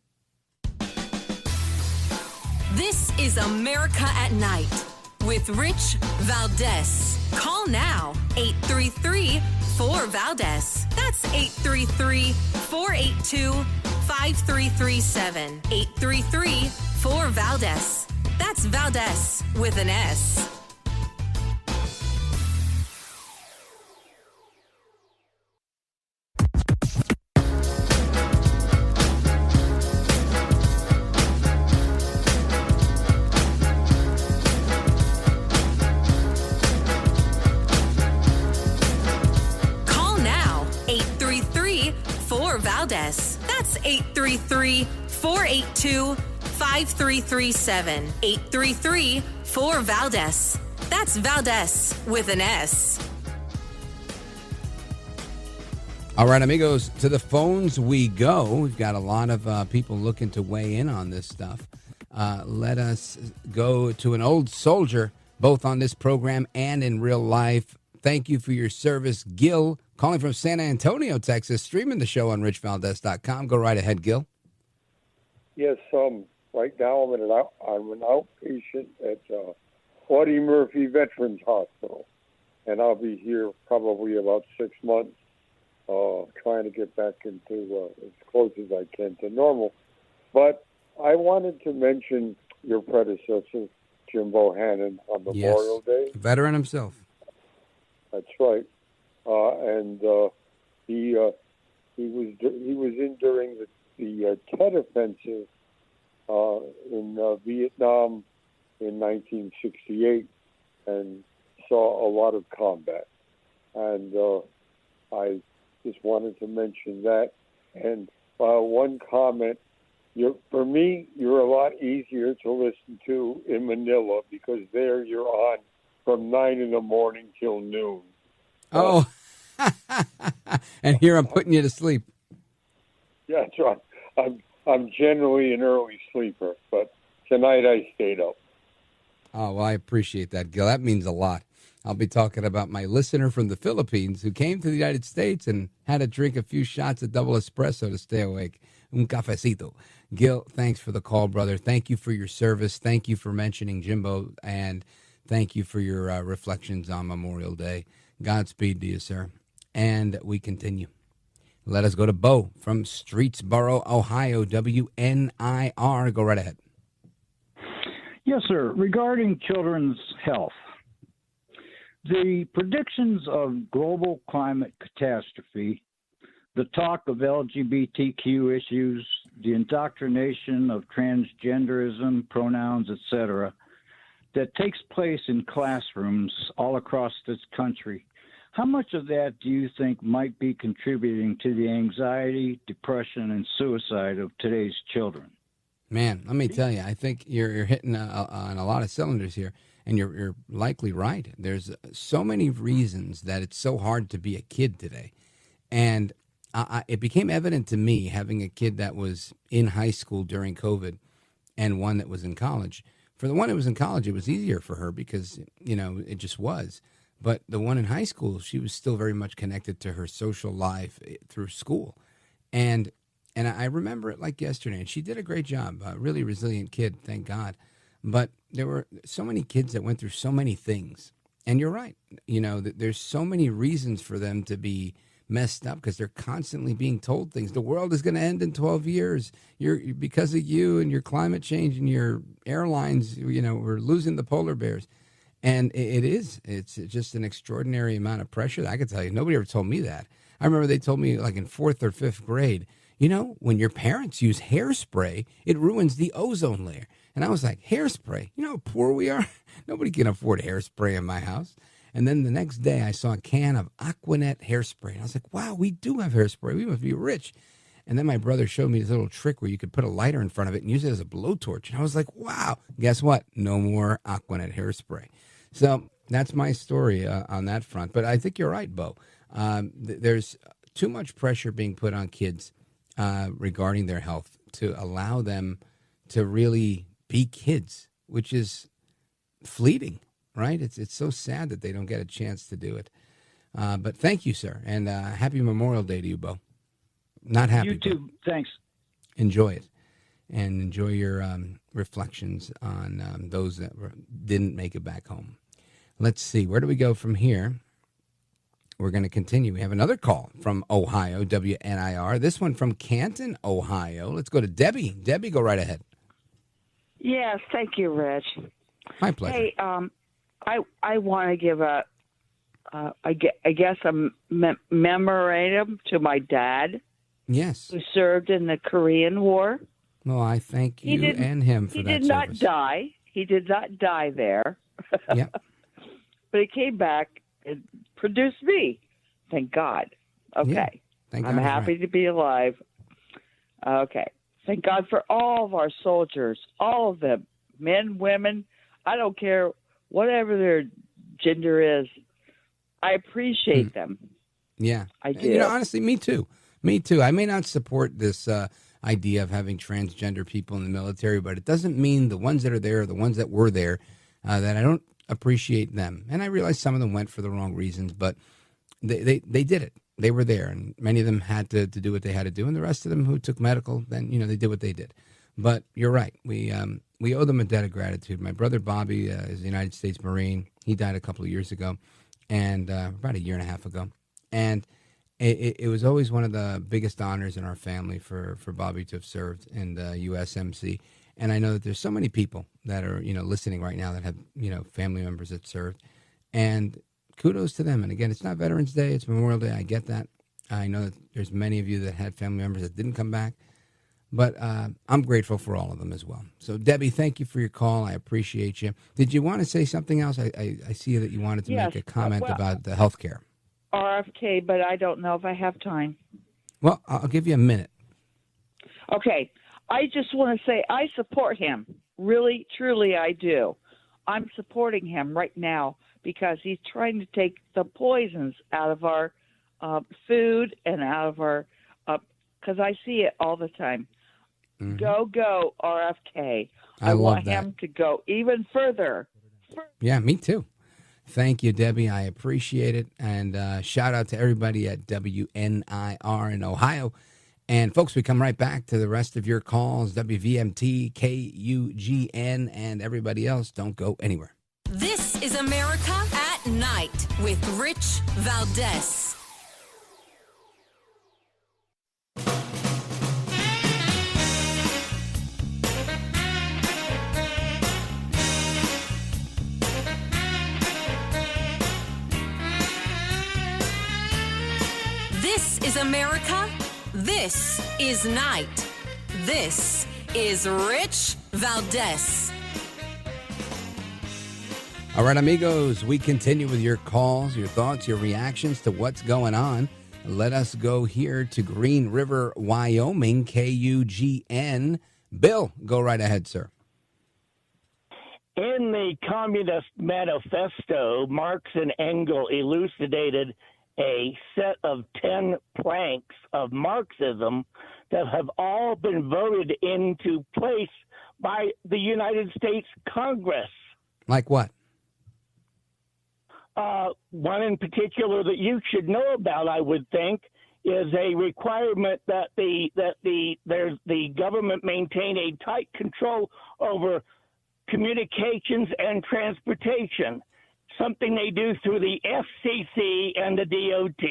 This is America at Night with Rich Valdez. Call now, 833-4VALDEZ. That's 833-482-5337. 833-4VALDEZ. That's Valdez with an S. Valdez. That's 833-482-5337. 833-4VALDEZ. That's Valdez with an S. All right, amigos, to the phones we go. We've got a lot of people looking to weigh in on this stuff. Let us go to an old soldier, both on this program and in real life. Thank you for your service, Gil, calling from San Antonio, Texas, streaming the show on richvaldez.com. Go right ahead, Gil. Yes, right now I'm an outpatient at Audie Murphy Veterans Hospital, and I'll be here probably about 6 months, trying to get back into as close as I can to normal. But I wanted to mention your predecessor, Jim Bohannon, on Memorial Day. Veteran himself. That's right, and he was in during the Tet Offensive in Vietnam in 1968, and saw a lot of combat. And I just wanted to mention that. And one comment: for me, you're a lot easier to listen to in Manila, because there you're on from 9 in the morning till noon. And here I'm putting you to sleep. Yeah, that's right. I'm generally an early sleeper, but tonight I stayed up. Oh, well, I appreciate that, Gil. That means a lot. I'll be talking about my listener from the Philippines who came to the United States and had to drink a few shots of double espresso to stay awake. Un cafecito. Gil, thanks for the call, brother. Thank you for your service. Thank you for mentioning Jimbo, and thank you for your reflections on Memorial Day. Godspeed to you, sir. And we continue. Let us go to Bo from Streetsboro, Ohio, WNIR. Go right ahead. Yes, sir. Regarding children's health, the predictions of global climate catastrophe, the talk of LGBTQ issues, the indoctrination of transgenderism, pronouns, etc., that takes place in classrooms all across this country, how much of that do you think might be contributing to the anxiety, depression, and suicide of today's children? Man, let me tell you, I think you're hitting on a lot of cylinders here, and you're likely right. There's so many reasons that it's so hard to be a kid today. And it became evident to me, having a kid that was in high school during COVID and one that was in college. For the one that was in college, it was easier for her because, it just was. But the one in high school, she was still very much connected to her social life through school. And I remember it like yesterday, and she did a great job, a really resilient kid, thank God. But there were so many kids that went through so many things. And you're right, there's so many reasons for them to be messed up because they're constantly being told things. The world is going to end in 12 years. Because of you and your climate change and your airlines, we're losing the polar bears. And it's just an extraordinary amount of pressure. I can tell you, nobody ever told me that. I remember they told me like in 4th or 5th grade, when your parents use hairspray, it ruins the ozone layer. And I was like, hairspray? You know how poor we are? Nobody can afford hairspray in my house. And then the next day I saw a can of Aquanet hairspray. And I was like, wow, we do have hairspray. We must be rich. And then my brother showed me this little trick where you could put a lighter in front of it and use it as a blowtorch. And I was like, wow, guess what? No more Aquanet hairspray. So that's my story on that front. But I think you're right, Bo. There's too much pressure being put on kids regarding their health to allow them to really be kids, which is fleeting, right? It's so sad that they don't get a chance to do it. But thank you, sir. And happy Memorial Day to you, Bo. Not happy. You too. Thanks. Enjoy it. And enjoy your reflections on those that didn't make it back home. Let's see. Where do we go from here? We're going to continue. We have another call from Ohio, WNIR. This one from Canton, Ohio. Let's go to Debbie. Debbie, go right ahead. Yes, thank you, Rich. My pleasure. Hey, I want to give a memorandum to my dad. Yes. Who served in the Korean War. Well, I thank you and him for that service. He did not die. He did not die there. Yeah. But he came back and produced me. Thank God. Okay. Yeah. Thank God I'm happy to be alive. Okay. Thank God for all of our soldiers, all of them, men, women. I don't care whatever their gender is. I appreciate them. Yeah. I do. Honestly, me too. Me too. I may not support this idea of having transgender people in the military, but it doesn't mean the ones that are there, the ones that were there, that I don't appreciate them. And I realize some of them went for the wrong reasons, but they did it. They were there, and many of them had to do what they had to do, and the rest of them who took medical, then they did what they did. But you're right. We owe them a debt of gratitude. My brother Bobby is a United States Marine. He died a couple of years ago, and about a year and a half ago. And it was always one of the biggest honors in our family for Bobby to have served in the USMC. And I know that there's so many people that are, listening right now that have, family members that served. And kudos to them. And again, it's not Veterans Day, it's Memorial Day. I get that. I know that there's many of you that had family members that didn't come back. But I'm grateful for all of them as well. So, Debbie, thank you for your call. I appreciate you. Did you want to say something else? I see that you wanted to make a comment about the health care. RFK, but I don't know if I have time. Well, I'll give you a minute. Okay. I just want to say I support him. Really, truly, I do. I'm supporting him right now because he's trying to take the poisons out of our food and out of our, because I see it all the time. Go, RFK. I love want that. him to go even further. Yeah, me too. Thank you, Debbie. I appreciate it. And shout out to everybody at WNIR in Ohio. And, folks, we come right back to the rest of your calls, WVMT, KUGN, and everybody else. Don't go anywhere. This is America at Night with Rich Valdez. This is America. This is Night. This is Rich Valdez. All right, amigos, we continue with your calls, your thoughts, your reactions to what's going on. Let us go here to Green River, Wyoming, KUGN. Bill, go right ahead, sir. In the Communist Manifesto, Marx and Engels elucidated a set of 10 planks of Marxism that have all been voted into place by the United States Congress. Like what? One in particular that you should know about, I would think, is a requirement that the government maintain a tight control over communications and transportation, something they do through the FCC and the DOT.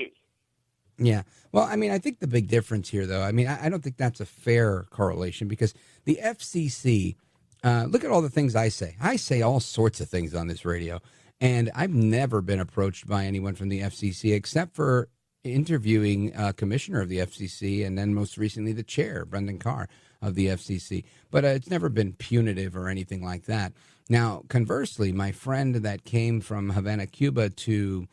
Yeah. Well, I mean, I think the big difference here, though, I mean, I don't think that's a fair correlation because the FCC, look at all the things I say. I say all sorts of things on this radio, and I've never been approached by anyone from the FCC except for interviewing a commissioner of the FCC and then most recently the chair, Brendan Carr, of the FCC. But it's never been punitive or anything like that. Now, conversely, my friend that came from Havana, Cuba to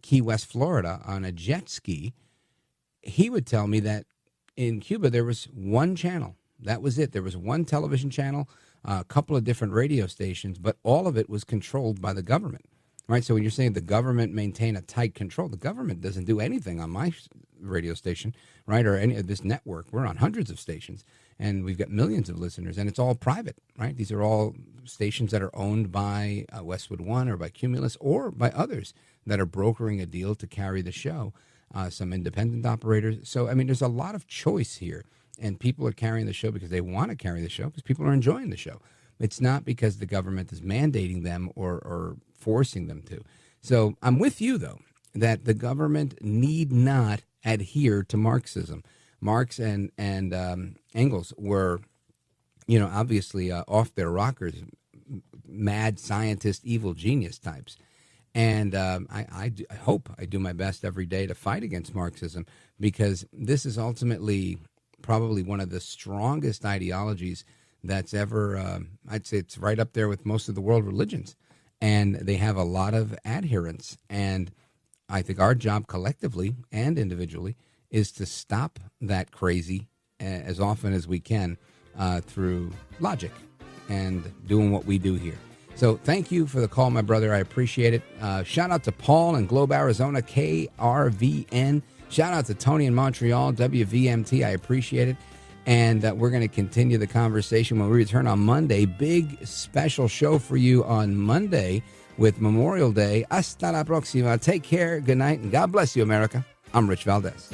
Key West, Florida on a jet ski, he would tell me that in Cuba there was one channel. That was it. There was one television channel, a couple of different radio stations, but all of it was controlled by the government. Right? So when you're saying the government maintain a tight control, the government doesn't do anything on my radio station, right, or any of this network. We're on hundreds of stations, and we've got millions of listeners, and it's all private, right? These are all stations that are owned by Westwood One or by Cumulus or by others that are brokering a deal to carry the show, some independent operators. So, I mean, there's a lot of choice here, and people are carrying the show because they want to carry the show because people are enjoying the show. It's not because the government is mandating them or forcing them to. So I'm with you, though, that the government need not adhere to Marxism. Marx and Engels were, obviously off their rockers, mad scientist, evil genius types. And I hope I do my best every day to fight against Marxism because this is ultimately probably one of the strongest ideologies that's ever, I'd say it's right up there with most of the world religions. And they have a lot of adherents. And I think our job collectively and individually is to stop that crazy as often as we can through logic and doing what we do here. So thank you for the call, my brother. I appreciate it. Shout out to Paul in Globe, Arizona, KRVN. Shout out to Tony in Montreal, WVMT. I appreciate it. And we're going to continue the conversation when we return on Monday. Big special show for you on Monday with Memorial Day. Hasta la próxima. Take care. Good night. And God bless you, America. I'm Rich Valdez.